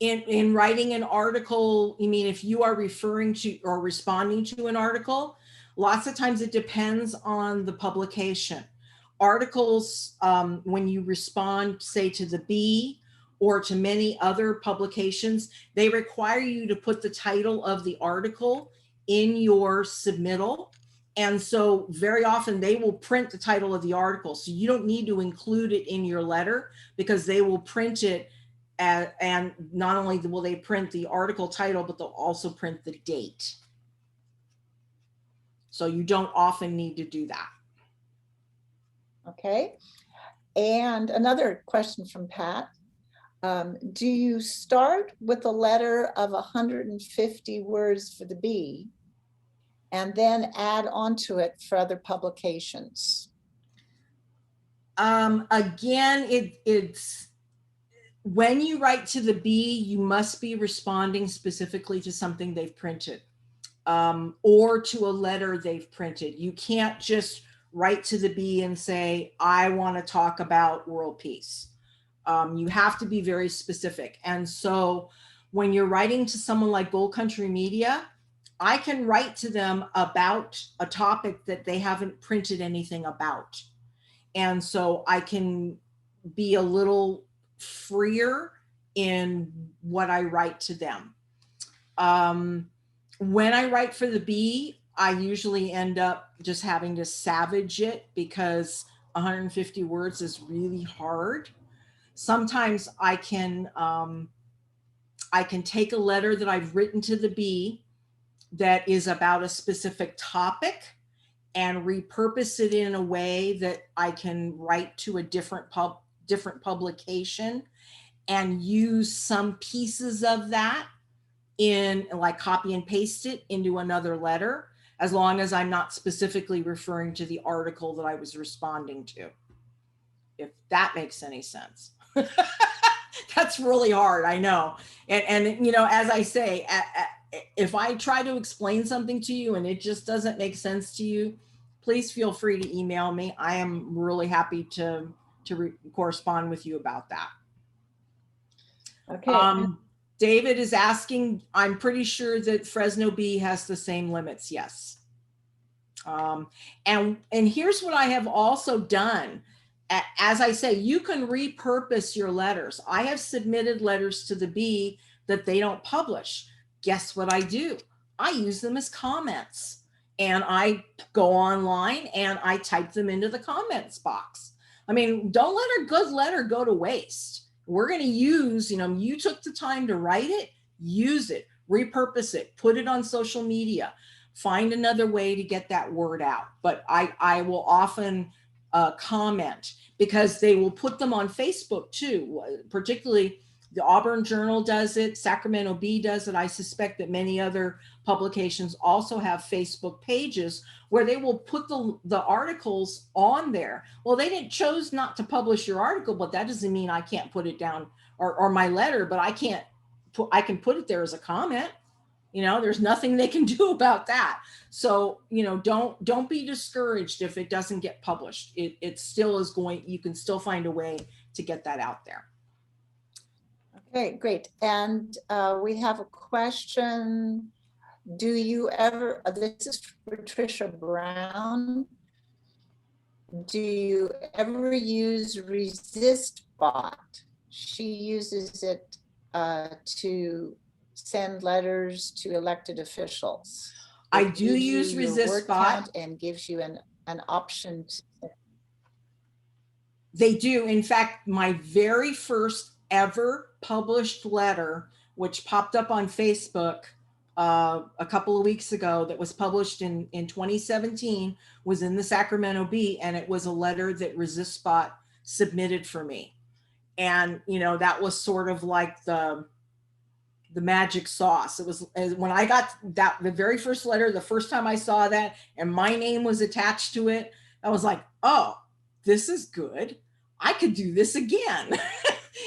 In writing an article, you mean if you are referring to or responding to an article? Lots of times it depends on the publication. Articles, when you respond, say, to the Bee or to many other publications, they require you to put the title of the article in your submittal. And so very often they will print the title of the article. So you don't need to include it in your letter because they will print it. And not only will they print the article title, but they'll also print the date. So you don't often need to do that. Okay. And another question from Pat. Do you start with a letter of 150 words for the B and then add onto it for other publications? Again, it's when you write to the B, you must be responding specifically to something they've printed, or to a letter they've printed. You can't just write to the B and say, I want to talk about world peace. You have to be very specific. And so when you're writing to someone like Gold Country Media, I can write to them about a topic that they haven't printed anything about. And so I can be a little freer in what I write to them. When I write for the B, I usually end up just having to savage it because 150 words is really hard. Sometimes I can take a letter that I've written to the B that is about a specific topic and repurpose it in a way that I can write to a different publication and use some pieces of that in, like, copy and paste it into another letter, as long as I'm not specifically referring to the article that I was responding to, if that makes any sense. That's really hard, I know. And you know, as I say, if I try to explain something to you and it just doesn't make sense to you, please feel free to email me. I am really happy to correspond with you about that. Okay. David is asking, I'm pretty sure that Fresno Bee has the same limits. Yes. And here's what I have also done. As I say, you can repurpose your letters. I have submitted letters to the Bee that they don't publish. Guess what I do? I use them as comments, and I go online and I type them into the comments box. I mean, don't let a good letter go to waste. We're going to use, you know, you took the time to write it, use it, repurpose it, put it on social media, find another way to get that word out. But I will often comment, because they will put them on Facebook too. Particularly the Auburn Journal does it, Sacramento Bee does it. I suspect that many other publications also have Facebook pages where they will put the articles on there. Well, they didn't chose not to publish your article, but that doesn't mean I can't put it down, or my letter, but I can put it there as a comment. You know, there's nothing they can do about that. So, you know, don't be discouraged if it doesn't get published. It still is going, you can still find a way to get that out there. Okay, great. And we have a question. Do you ever, this is for Patricia Brown. Do you ever use ResistBot? She uses it to send letters to elected officials. I do use ResistBot, and gives you an option. They do. In fact, my very first ever published letter, which popped up on Facebook a couple of weeks ago, that was published in 2017, was in the Sacramento Bee, and it was a letter that ResistBot submitted for me. And, you know, that was sort of like the magic sauce. It was when I got that, the very first letter, the first time I saw that and my name was attached to it, I was like, oh, this is good. I could do this again.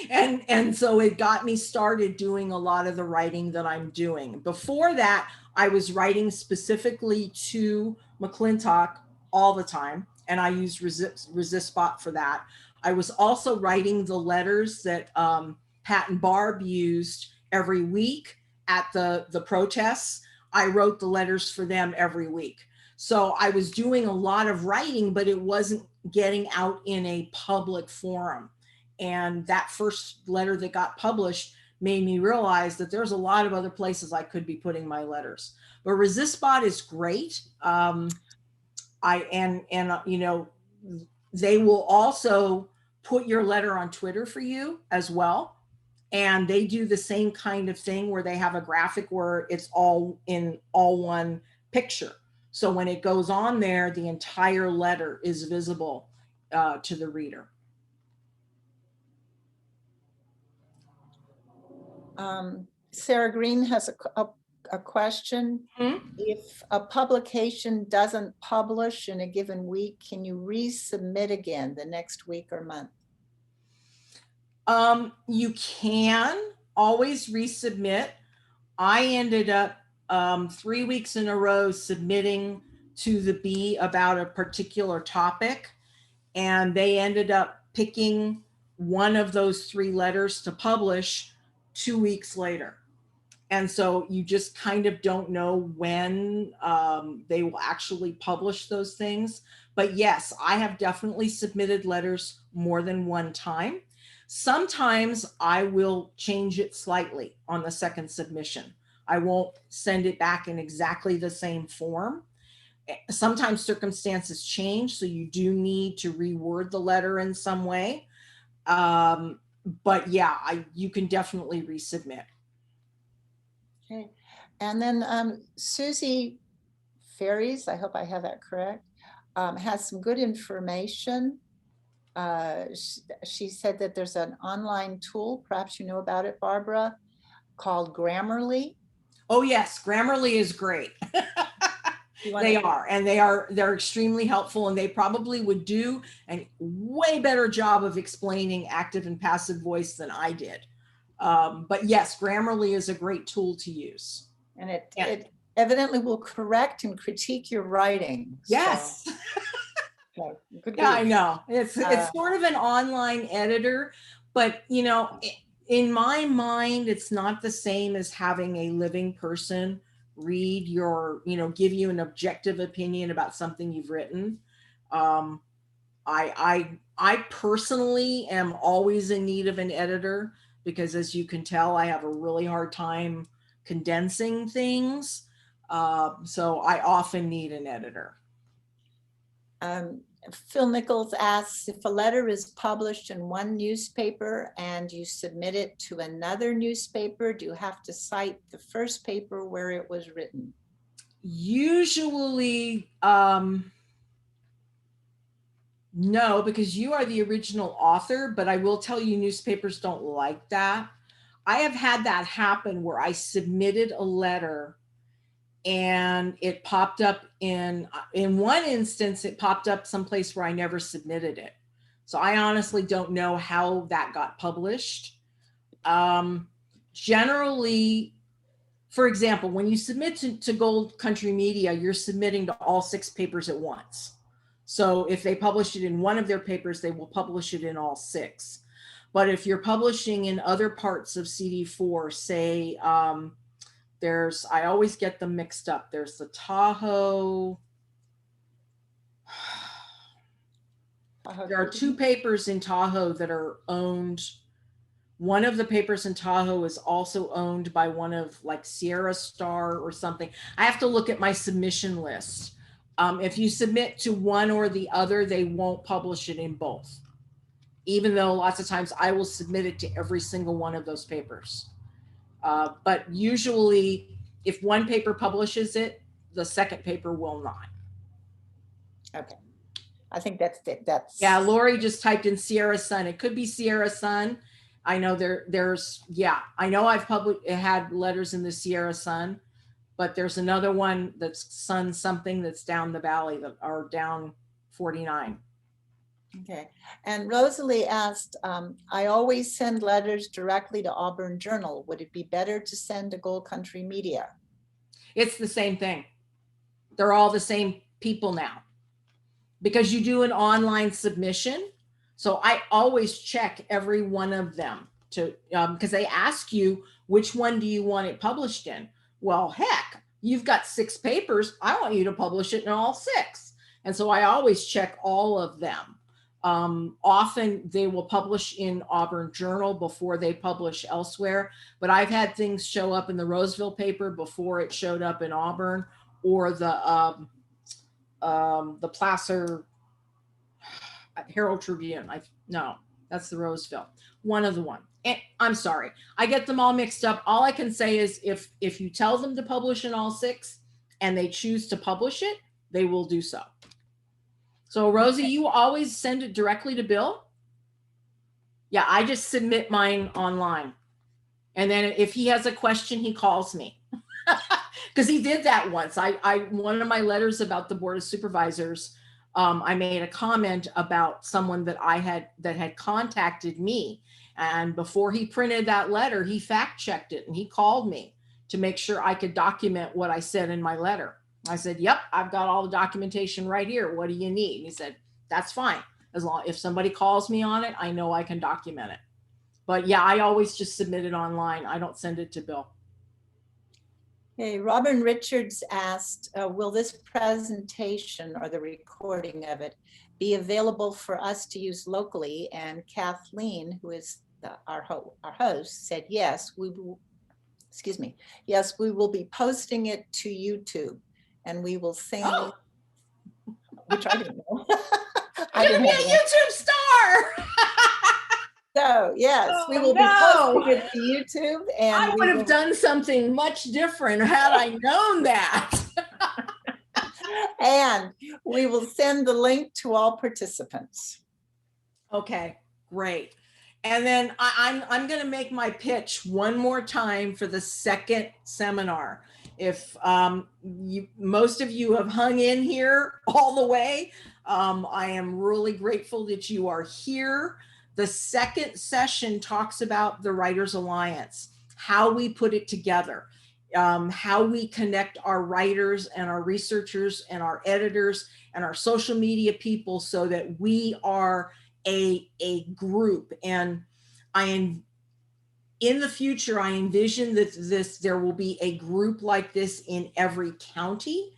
and so it got me started doing a lot of the writing that I'm doing. Before that, I was writing specifically to McClintock all the time, and I used ResistBot for that. I was also writing the letters that Pat and Barb used every week at the protests. I wrote the letters for them every week. So I was doing a lot of writing, but it wasn't getting out in a public forum. And that first letter that got published made me realize that there's a lot of other places I could be putting my letters. But ResistBot is great. you know, they will also put your letter on Twitter for you as well. And they do the same kind of thing where they have a graphic where it's all in all one picture. So when it goes on there, the entire letter is visible to the reader. Sarah Green has a question. If a publication doesn't publish in a given week, can you resubmit again the next week or month? You can always resubmit. I ended up 3 weeks in a row submitting to the Bee about a particular topic, and they ended up picking one of those 3 letters to publish 2 weeks later. And so you just kind of don't know when they will actually publish those things. But yes, I have definitely submitted letters more than one time. Sometimes I will change it slightly on the second submission. I won't send it back in exactly the same form. Sometimes circumstances change, so you do need to reword the letter in some way. But yeah, you can definitely resubmit. Okay. And then Susie Ferries, I hope I have that correct, has some good information. She said that there's an online tool, perhaps you know about it, Barbara, called Grammarly. Oh yes, Grammarly is great. They are, and they're extremely helpful, and they probably would do a way better job of explaining active and passive voice than I did. But yes, Grammarly is a great tool to use. And it evidently will correct and critique your writing. Yes. So, okay, good. Yeah, I know. It's sort of an online editor, but you know, in my mind, it's not the same as having a living person read your, you know, give you an objective opinion about something you've written. I personally am always in need of an editor because, as you can tell, I have a really hard time condensing things. So I often need an editor. Phil Nichols asks, if a letter is published in one newspaper and you submit it to another newspaper, do you have to cite the first paper where it was written? Usually, no, because you are the original author, but I will tell you newspapers don't like that. I have had that happen where I submitted a letter and it popped up in one instance, it popped up someplace where I never submitted it. So I honestly don't know how that got published. Generally, for example, when you submit to Gold Country Media, you're submitting to all 6 papers at once. So if they publish it in one of their papers, they will publish it in all 6. But if you're publishing in other parts of CD4, say, I always get them mixed up. There's the Tahoe. There are 2 papers in Tahoe that are owned. One of the papers in Tahoe is also owned by one of like Sierra Star or something. I have to look at my submission list. If you submit to one or the other, they won't publish it in both. Even though lots of times I will submit it to every single one of those papers. But usually if one paper publishes it, the second paper will not. Okay. I think that's it. Yeah, Lori just typed in Sierra Sun. It could be Sierra Sun. I know there's, yeah, I know I've had letters in the Sierra Sun, but there's another one that's Sun something that's down the valley or down 49. Okay. And Rosalie asked, I always send letters directly to Auburn Journal. Would it be better to send to Gold Country Media? It's the same thing. They're all the same people now because you do an online submission. So I always check every one of them to because they ask you, which one do you want it published in? Well, heck, you've got 6 papers. I want you to publish it in all 6. And so I always check all of them. Often they will publish in Auburn Journal before they publish elsewhere, but I've had things show up in the Roseville paper before it showed up in Auburn, or the the Placer Herald Tribune. No, that's the Roseville. One of the one. And I'm sorry, I get them all mixed up. All I can say is if you tell them to publish in all 6 and they choose to publish it, they will do so. So Rosie, you always send it directly to Bill? Yeah, I just submit mine online. And then if he has a question, he calls me. Because he did that once. One of my letters about the Board of Supervisors, I made a comment about someone that had contacted me. And before he printed that letter, he fact checked it and he called me to make sure I could document what I said in my letter. I said, yep, I've got all the documentation right here. What do you need? And he said, that's fine. As long if somebody calls me on it, I know I can document it. But yeah, I always just submit it online. I don't send it to Bill. Okay, Robin Richards asked, will this presentation or the recording of it be available for us to use locally? And Kathleen, who is our host, said, yes, we will, excuse me, yes, we will be posting it to YouTube and we will sing, which I didn't know. I'm gonna be a YouTube star. So yes, we will be posting it to YouTube, and I would have done something much different had I known that. And we will send the link to all participants. Okay, great. And then I'm going to make my pitch one more time for the second seminar. If most of you have hung in here all the way, I am really grateful that you are here. The second session talks about the Writers Alliance, how we put it together, how we connect our writers and our researchers and our editors and our social media people so that we are a group. And in the future, I envision that there will be a group like this in every county.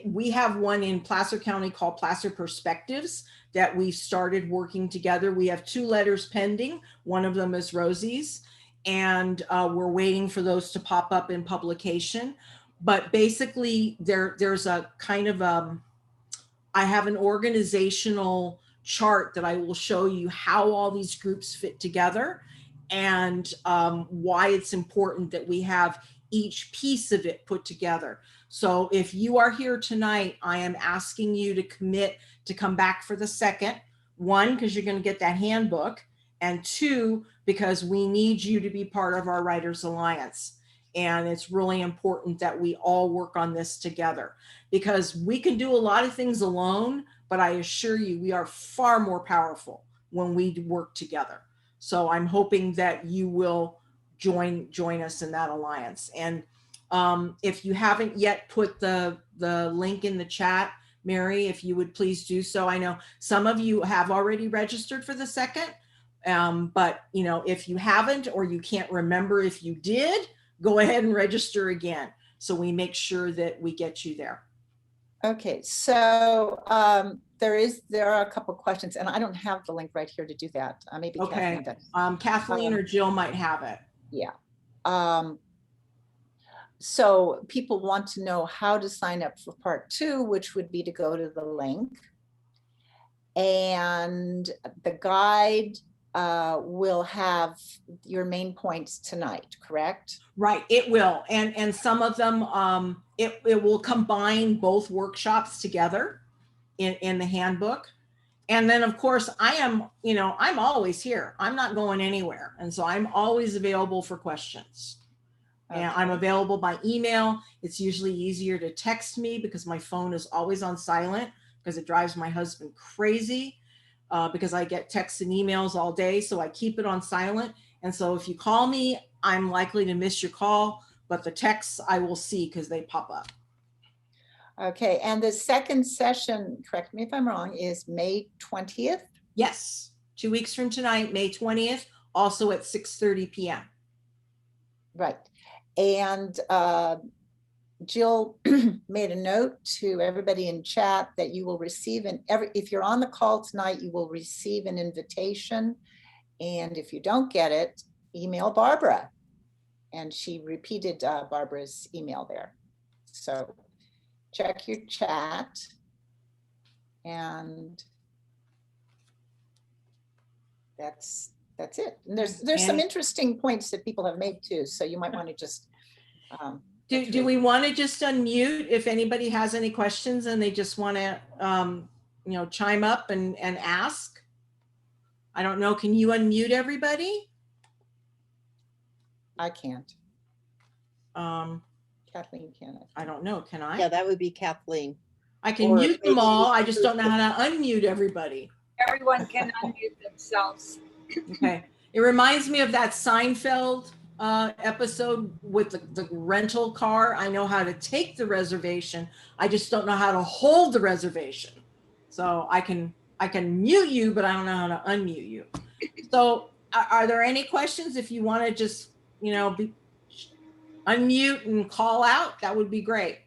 We have one in Placer County called Placer Perspectives that we've started working together. We have 2 letters pending. One of them is Rosie's, and we're waiting for those to pop up in publication. But basically, there's a kind of I have an organizational chart that I will show you how all these groups fit together and why it's important that we have each piece of it put together. So if you are here tonight, I am asking you to commit to come back for the second. 1, because you're going to get that handbook, and 2, because we need you to be part of our Writers Alliance. And it's really important that we all work on this together, because we can do a lot of things alone, but I assure you, we are far more powerful when we work together. So I'm hoping that you will join us in that alliance. And if you haven't yet put the link in the chat, Mary, if you would please do so. I know some of you have already registered for the second, but if you haven't, or you can't remember if you did, go ahead and register again, so we make sure that we get you there. Okay, so there are a couple questions, and I don't have the link right here to do that. Maybe Okay. Kathleen does. Kathleen or Jill might have it. Yeah. So people want to know how to sign up for part 2, which would be to go to the link. And the guide will have your main points tonight, correct? Right, it will. And some of them, it will combine both workshops together in the handbook. And then of course I'm always here. I'm not going anywhere. And so I'm always available for questions. Okay. And I'm available by email. It's usually easier to text me because my phone is always on silent, because it drives my husband crazy because I get texts and emails all day. So I keep it on silent. And so if you call me, I'm likely to miss your call, but the texts I will see because they pop up. Okay, and the second session, correct me if I'm wrong, is May 20th? Yes, 2 weeks from tonight, May 20th, also at 6:30 p.m. Right. And Jill made a note to everybody in chat that you will receive if you're on the call tonight, you will receive an invitation. And if you don't get it, email Barbara. And she repeated Barbara's email there. So check your chat. And that's it. And there's some interesting points that people have made too. So you might want to just. Do we want to just unmute if anybody has any questions and they just want to, chime up and ask? I don't know. Can you unmute everybody? I can't. Um, Kathleen can. I don't know. Can I? Yeah, that would be Kathleen. I can Or mute them maybe all. I just don't know how to unmute everybody. Everyone can unmute themselves. Okay. It reminds me of that Seinfeld episode with the rental car. I know how to take the reservation. I just don't know how to hold the reservation. So I can mute you, but I don't know how to unmute you. So are there any questions? If you want to just, unmute and call out, that would be great.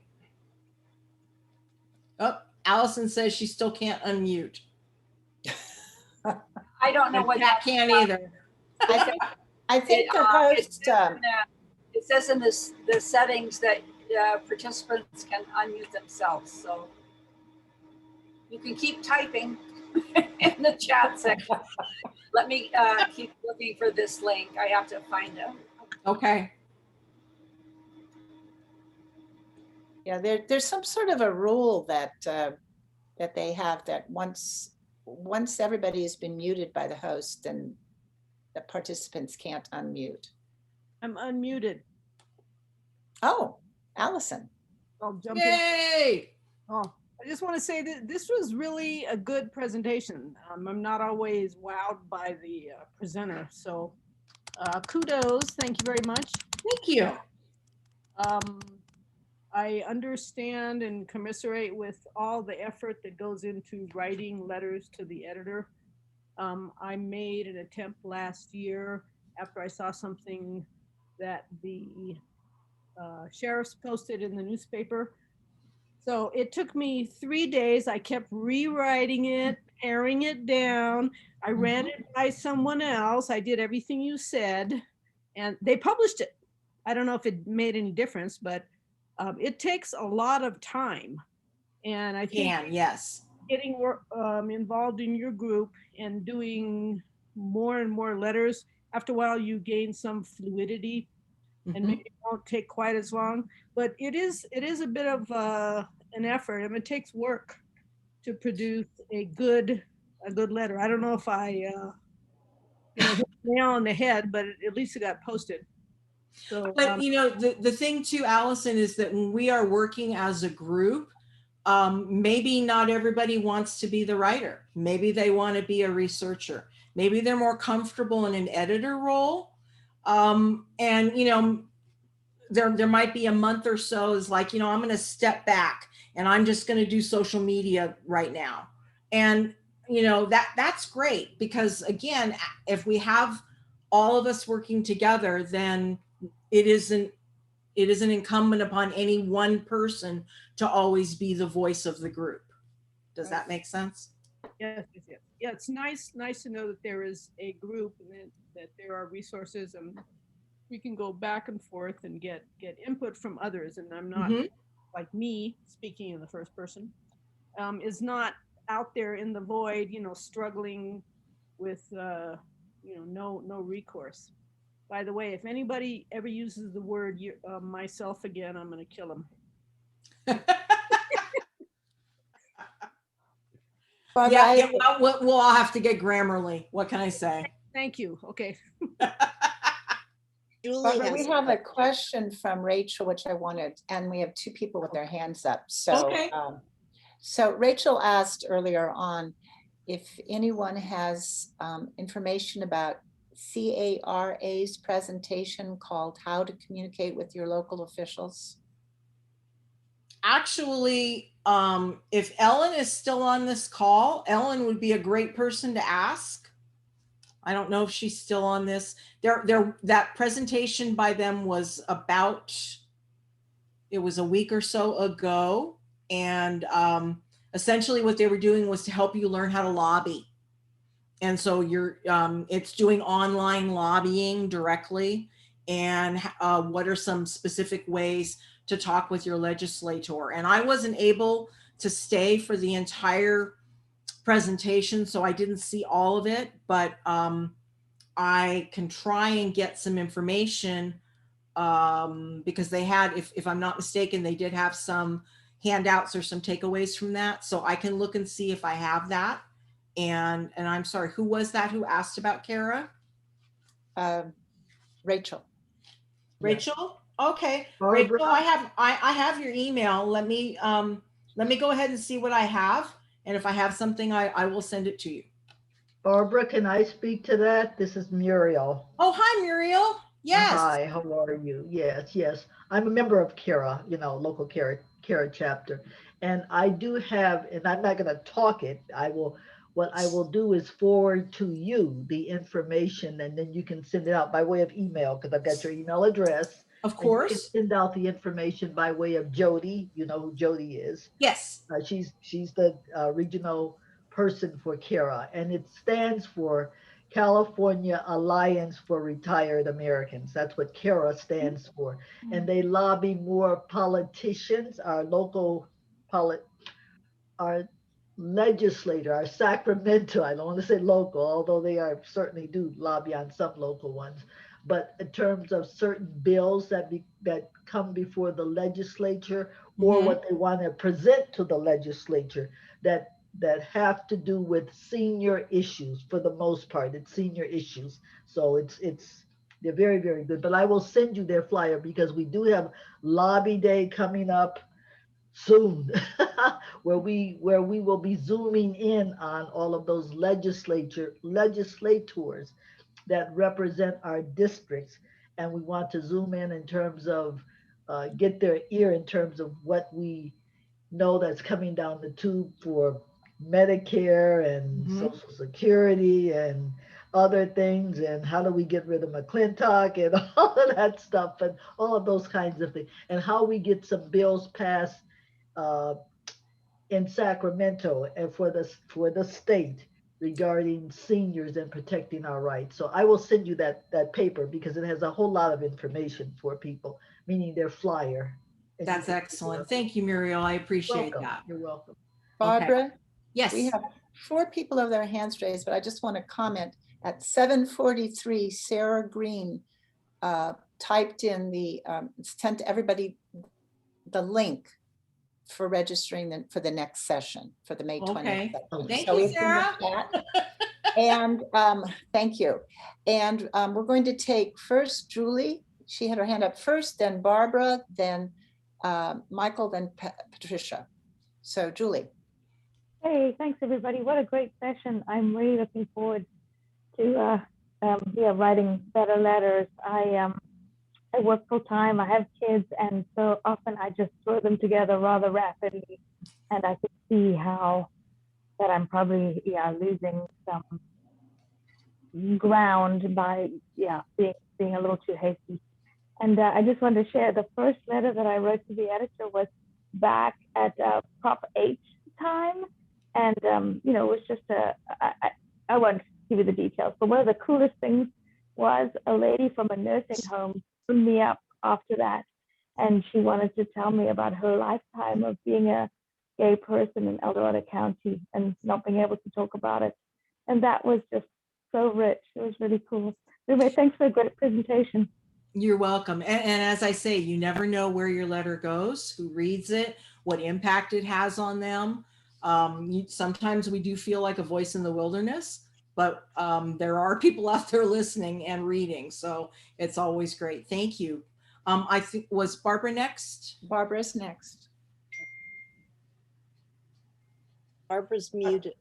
Oh, Allison says she still can't unmute. I don't know what Kat that can't either. I think the host. It says in the settings that participants can unmute themselves. So you can keep typing in the chat section. Let me keep looking for this link. I have to find it. Okay. Yeah, there's some sort of a rule that that they have that once everybody has been muted by the host, then the participants can't unmute. I'm unmuted. Oh, Allison. I'll jump in. Yay! Oh, I just want to say that this was really a good presentation. I'm not always wowed by the presenter, so kudos. Thank you very much. Thank you. I understand and commiserate with all the effort that goes into writing letters to the editor. I made an attempt last year after I saw something that the sheriff's posted in the newspaper. So it took me 3 days. I kept rewriting it, paring it down. I ran it by someone else. I did everything you said, and they published it. I don't know if it made any difference, but it takes a lot of time. And I think Yes. getting involved in your group and doing more and more letters, after a while you gain some fluidity and maybe it won't take quite as long, but it is a bit of an effort, and it takes work to produce a good letter. I don't know if I hit the nail on the head, but at least it got posted. So, But the thing too, Allison, is that when we are working as a group, maybe not everybody wants to be the writer. Maybe they want to be a researcher. Maybe they're more comfortable in an editor role. And there might be a month or so is like, I'm going to step back and I'm just going to do social media right now. And that's great, because again, if we have all of us working together, then it isn't incumbent upon any one person to always be the voice of the group. Does that make sense? Yes. Yeah, it's nice to know that there is a group and that there are resources, and we can go back and forth and get input from others. And I'm not like me speaking in the first person, is not out there in the void, struggling with no recourse. By the way, if anybody ever uses the word myself again, I'm going to kill them. We'll all have to get Grammarly. What can I say? Thank you. Okay. Julie, We have a question from Rachel, which I wanted, and we have 2 people with their hands up. So, okay. So Rachel asked earlier on if anyone has information about CARA's presentation called How to Communicate with Your Local Officials. Actually, if Ellen is still on this call, Ellen would be a great person to ask. I don't know if she's still on this. That presentation by them was it was a week or so ago. And essentially what they were doing was to help you learn how to lobby. And so it's doing online lobbying directly. And what are some specific ways to talk with your legislator. And I wasn't able to stay for the entire presentation, so I didn't see all of it, but I can try and get some information because they had, if I'm not mistaken, they did have some handouts or some takeaways from that. So I can look and see if I have that. And I'm sorry, who was that who asked about Kara? Rachel. Rachel? Okay. Barbara? Rachel, I have your email. Let me go ahead and see what I have. And if I have something, I will send it to you. Barbara, can I speak to that? This is Muriel. Oh, hi, Muriel. Yes. Hi, how are you? Yes, yes. I'm a member of CARA, local CARA chapter. And I do have, and I'm not going to talk it. What I will do is forward to you the information, and then you can send it out by way of email, because I've got your email address. Of And you can course. send out the information by way of Jody. You know who Jody is. Yes. She's the regional person for CARA, and it stands for California Alliance for Retired Americans. That's what CARA stands for. And they lobby more politicians, our legislator, our Sacramento, I don't want to say local, although they certainly do lobby on some local ones, but in terms of certain bills that come before the legislature, or what they want to present to the legislature that have to do with senior issues. For the most part, it's senior issues. So they're very, very good. But I will send you their flyer, because we do have Lobby Day coming up soon, where we will be zooming in on all of those legislators that represent our districts. And we want to zoom in terms of get their ear in terms of what we know that's coming down the tube for Medicare and Social Security and other things, and how do we get rid of McClintock and all of that stuff, and all of those kinds of things, and how we get some bills passed in Sacramento and for the state regarding seniors and protecting our rights. So I will send you that paper, because it has a whole lot of information for people, meaning their flyer. That's excellent. Thank you, Muriel. I appreciate that. You're welcome. Barbara, Yes. we have 4 people of their hands raised, but I just want to comment. At 7:43, Sarah Green typed in sent to everybody the link for registering for the next session, for the May 20th. Okay. session. Thank So you, it's in the Sarah. chat. And thank you. And we're going to take first Julie. She had her hand up first, then Barbara, then Michael, then Patricia. So Julie. Hey, thanks everybody. What a great session. I'm really looking forward to writing better letters. I work full time, I have kids, and so often I just throw them together rather rapidly. And I could see how that I'm probably losing some ground by being a little too hasty. And I just wanted to share the first letter that I wrote to the editor was back at Prop 8 time. And, it was just I won't give you the details, but one of the coolest things was a lady from a nursing home phoned me up after that. And she wanted to tell me about her lifetime of being a gay person in El Dorado County and not being able to talk about it. And that was just so rich. It was really cool. Anyway, thanks for a great presentation. You're welcome. And as I say, you never know where your letter goes, who reads it, what impact it has on them. Sometimes we do feel like a voice in the wilderness, but there are people out there listening and reading. So it's always great. Thank you. I think, was Barbara next? Barbara's next. Barbara's muted.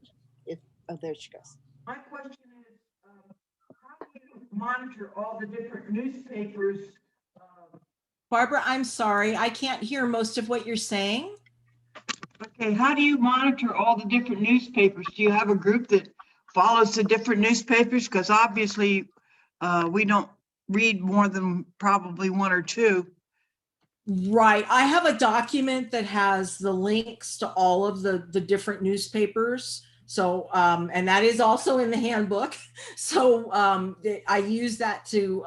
Oh, there she goes. My question is, how do you monitor all the different newspapers? Barbara, I'm sorry, I can't hear most of what you're saying. Okay, how do you monitor all the different newspapers? Do you have a group that follows the different newspapers? Because obviously we don't read more than probably 1 or 2. Right. I have a document that has the links to all of the different newspapers. So, and that is also in the handbook. So I use that to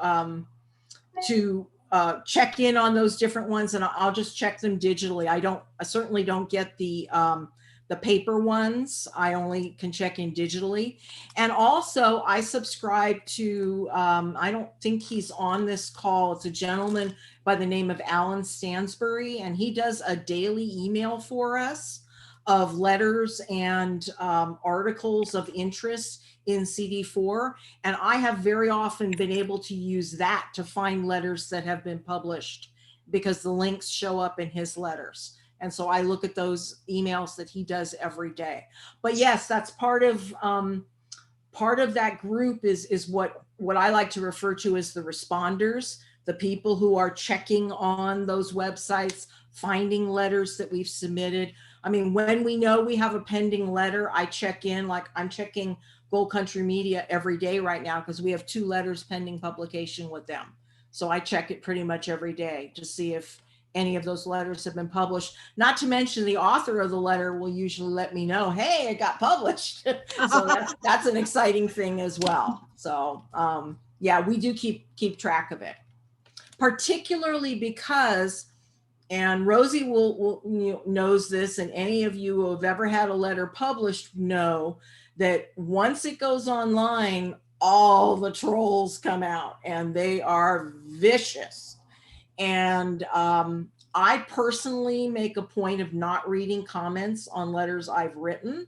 check in on those different ones, and I'll just check them digitally. I certainly don't get the paper ones. I only can check in digitally. And also I subscribe to, I don't think he's on this call. It's a gentleman by the name of Alan Stansbury, and he does a daily email for us of letters and articles of interest in CD4. And I have very often been able to use that to find letters that have been published because the links show up in his letters. And so I look at those emails that he does every day. But yes, that's part of that group is what I like to refer to as the responders, the people who are checking on those websites, finding letters that we've submitted. I mean, when we know we have a pending letter, I check in, like I'm checking Gold Country Media every day right now because we have 2 letters pending publication with them. So I check it pretty much every day to see if any of those letters have been published. Not to mention the author of the letter will usually let me know, hey, it got published. So that's an exciting thing as well. So yeah, we do keep track of it, particularly because, and Rosie will knows this, and any of you who have ever had a letter published know that once it goes online, all the trolls come out and they are vicious. And I personally make a point of not reading comments on letters I've written.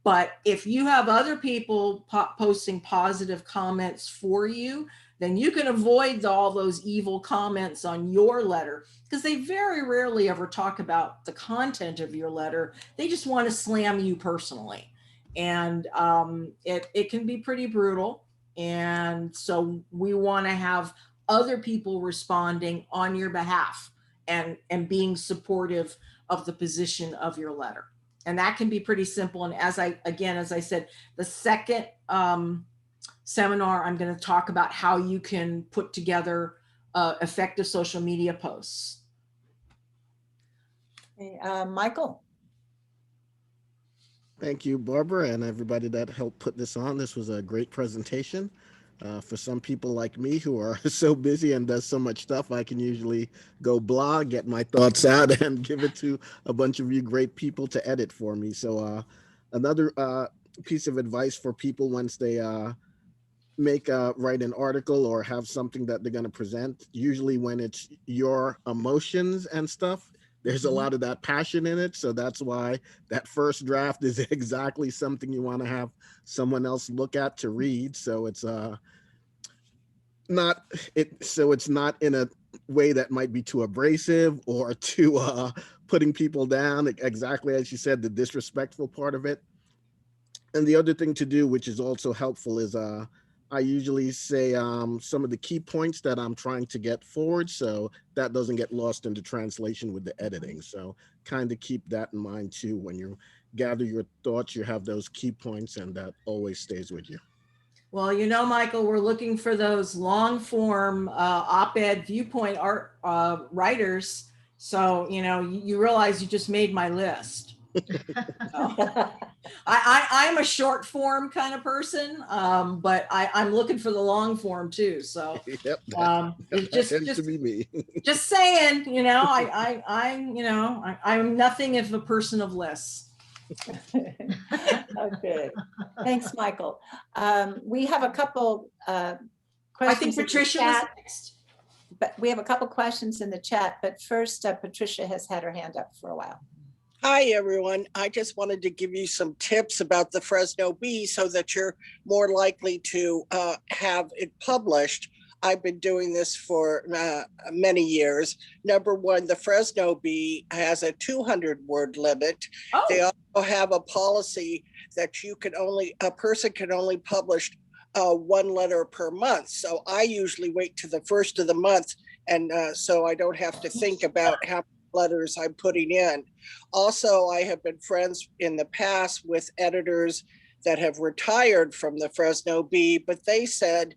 But if you have other people posting positive comments for you, then you can avoid all those evil comments on your letter, because they very rarely ever talk about the content of your letter. They just want to slam you personally. And it can be pretty brutal. And so we want to have other people responding on your behalf and being supportive of the position of your letter. And that can be pretty simple. And as I said, the second seminar, I'm going to talk about how you can put together effective social media posts. Okay, Michael. Thank you, Barbara, and everybody that helped put this on. This was a great presentation. For some people like me who are so busy and does so much stuff, I can usually go blog, get my thoughts out, and give it to a bunch of you great people to edit for me. So another piece of advice for people once they write an article or have something that they're going to present, usually when it's your emotions and stuff, there's a lot of that passion in it. So that's why that first draft is exactly something you want to have someone else look at to read. So it's not in a way that might be too abrasive or too putting people down, exactly as you said, the disrespectful part of it. And the other thing to do, which is also helpful, is I usually say some of the key points that I'm trying to get forward, so that doesn't get lost into translation with the editing. So kind of keep that in mind too. When you gather your thoughts, you have those key points, and that always stays with you. Well, you know, Michael, we're looking for those long form op-ed viewpoint art writers. So, you know, you realize you just made my list. So, I'm a short form kind of person, but I'm looking for the long form too. So yep, it's just to be me. Just saying, you know, I'm nothing if a person of lists. Okay, thanks, Michael. We have a couple questions. I think Patricia was next. But we have a couple questions in the chat, but first Patricia has had her hand up for a while. Hi, everyone. I just wanted to give you some tips about the Fresno Bee so that you're more likely to have it published. I've been doing this for many years. Number one, the Fresno Bee has a 200-word limit. Oh. They also have a policy that a person can only publish 1 letter per month. So I usually wait to the first of the month, and so I don't have to think about how many letters I'm putting in. Also, I have been friends in the past with editors that have retired from the Fresno Bee, but they said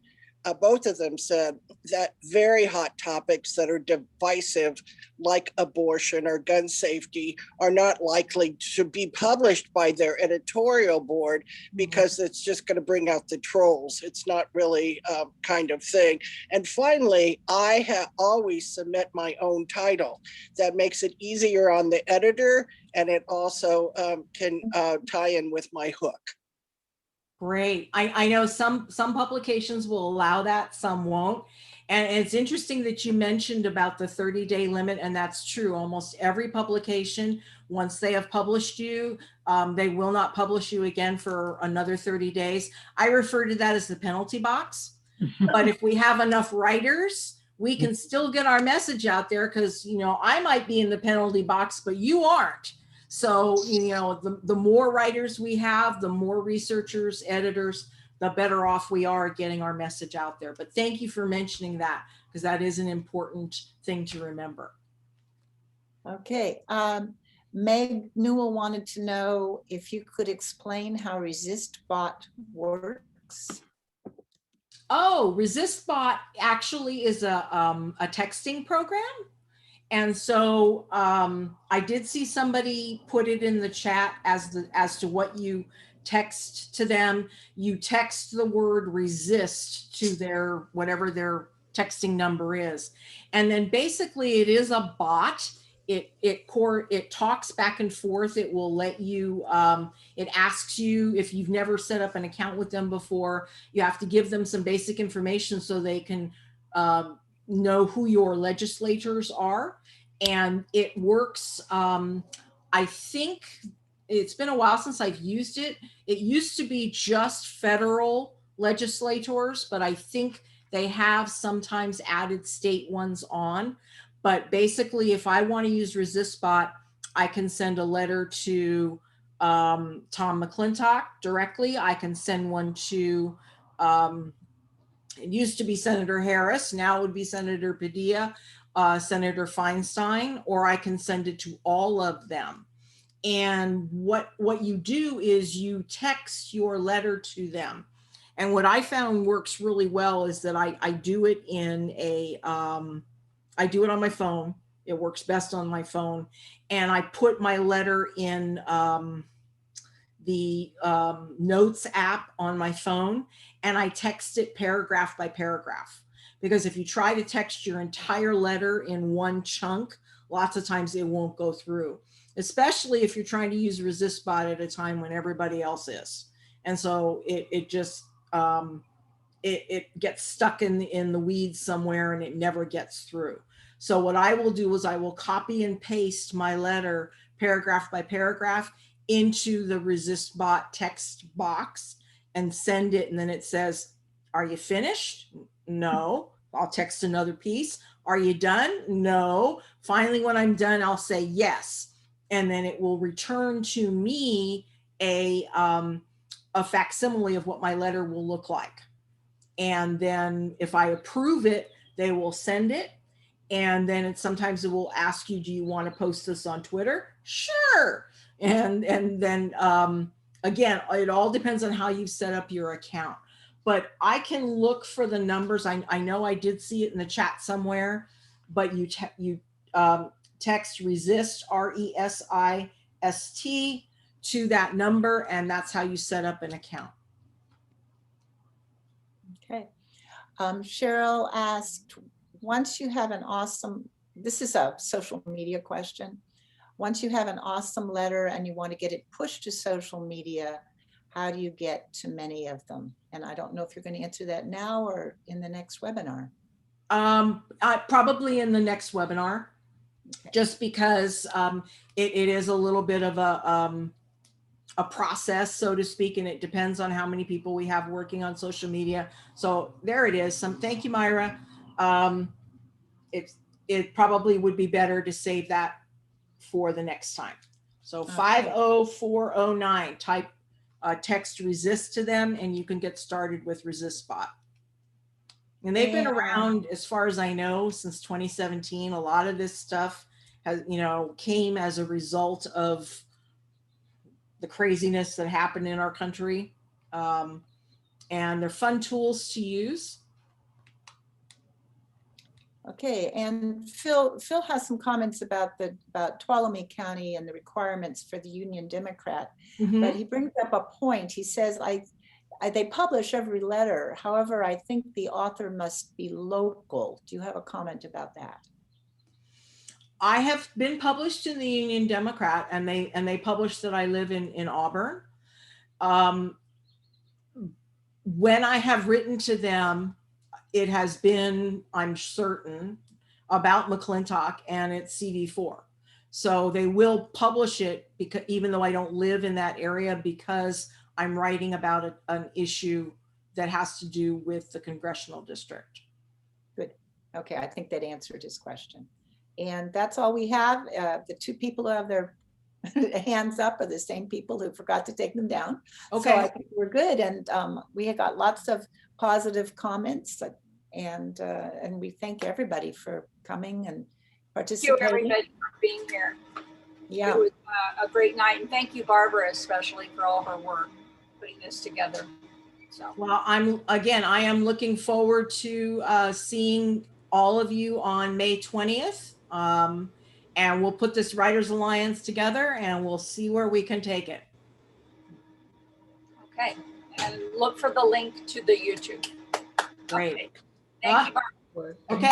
both of them said that very hot topics that are divisive, like abortion or gun safety, are not likely to be published by their editorial board because it's just going to bring out the trolls. It's not really kind of thing. And finally, I have always submit my own title. That makes it easier on the editor, and it also can tie in with my hook. Great. I know some publications will allow that, some won't. And it's interesting that you mentioned about the 30-day limit, and that's true. Almost every publication, once they have published you, they will not publish you again for another 30 days. I refer to that as the penalty box. But if we have enough writers, we can still get our message out there, because, you know, I might be in the penalty box, but you aren't. So, you know, the more writers we have, the more researchers, editors, the better off we are getting our message out there. But thank you for mentioning that, because that is an important thing to remember. Okay. Meg Newell wanted to know if you could explain how ResistBot works. Oh, ResistBot actually is a texting program. And so I did see somebody put it in the chat as to what you text to them. You text the word resist to their, whatever their texting number is. And then basically it is a bot. It talks back and forth. It will let you, it asks you if you've never set up an account with them before. You have to give them some basic information so they can know who your legislators are. And it works. I think it's been a while since I've used it. It used to be just federal legislators, but I think they have sometimes added state ones on. But basically, if I want to use ResistBot, I can send a letter to Tom McClintock directly. I can send one to, it used to be Senator Harris, now it would be Senator Padilla, Senator Feinstein, or I can send it to all of them. And what you do is you text your letter to them. And what I found works really well is that I do it in a, I do it on my phone. It works best on my phone. And I put my letter in the notes app on my phone, and I text it paragraph by paragraph. Because if you try to text your entire letter in one chunk, lots of times it won't go through, especially if you're trying to use ResistBot at a time when everybody else is. And so it just, it gets stuck in the weeds somewhere and it never gets through. So what I will do is I will copy and paste my letter paragraph by paragraph into the ResistBot text box and send it. And then it says, are you finished? No. I'll text another piece. Are you done? No. Finally, when I'm done, I'll say yes. And then it will return to me a facsimile of what my letter will look like. And then if I approve it, they will send it. And then sometimes it will ask you, do you want to post this on Twitter? Sure. And then again, it all depends on how you set up your account. But I can look for the numbers. I know I did see it in the chat somewhere, but you text resist, RESIST, to that number, and that's how you set up an account. Okay. Cheryl asked, once you have an awesome, this is a social media question. Once you have an awesome letter and you want to get it pushed to social media, how do you get to many of them? And I don't know if you're going to answer that now or in the next webinar. Probably in the next webinar, okay. Just because it is a little bit of a process, so to speak, and it depends on how many people we have working on social media. So there it is. Thank you, Myra. It probably would be better to save that for the next time. So okay. 50409, type text resist to them, and you can get started with ResistBot. And they've been around, as far as I know, since 2017. A lot of this stuff has, came as a result of the craziness that happened in our country. And they're fun tools to use. Okay, and Phil has some comments about Tuolumne County and the requirements for the Union Democrat. Mhm. But he brings up a point. He says, they publish every letter. However, I think the author must be local. Do you have a comment about that? I have been published in the Union Democrat, and they publish that I live in Auburn. When I have written to them, it has been, I'm certain, about McClintock and its CD4. So they will publish it, because even though I don't live in that area, because I'm writing about an issue that has to do with the congressional district. Good. Okay, I think that answered his question. And that's all we have. The two people who have their hands up are the same people who forgot to take them down. Okay. So I think we're good. And we have got lots of positive comments, and we thank everybody for coming and Thank you, participating. everybody, for being here. Yeah. It was a great night, and thank you, Barbara, especially for all her work putting this together. So, Well, I am looking forward to seeing all of you on May 20th. And we'll put this Writers Alliance together, and we'll see where we can take it. okay, and look for the link to the YouTube. Great. Okay. Thank you, Barbara. Okay.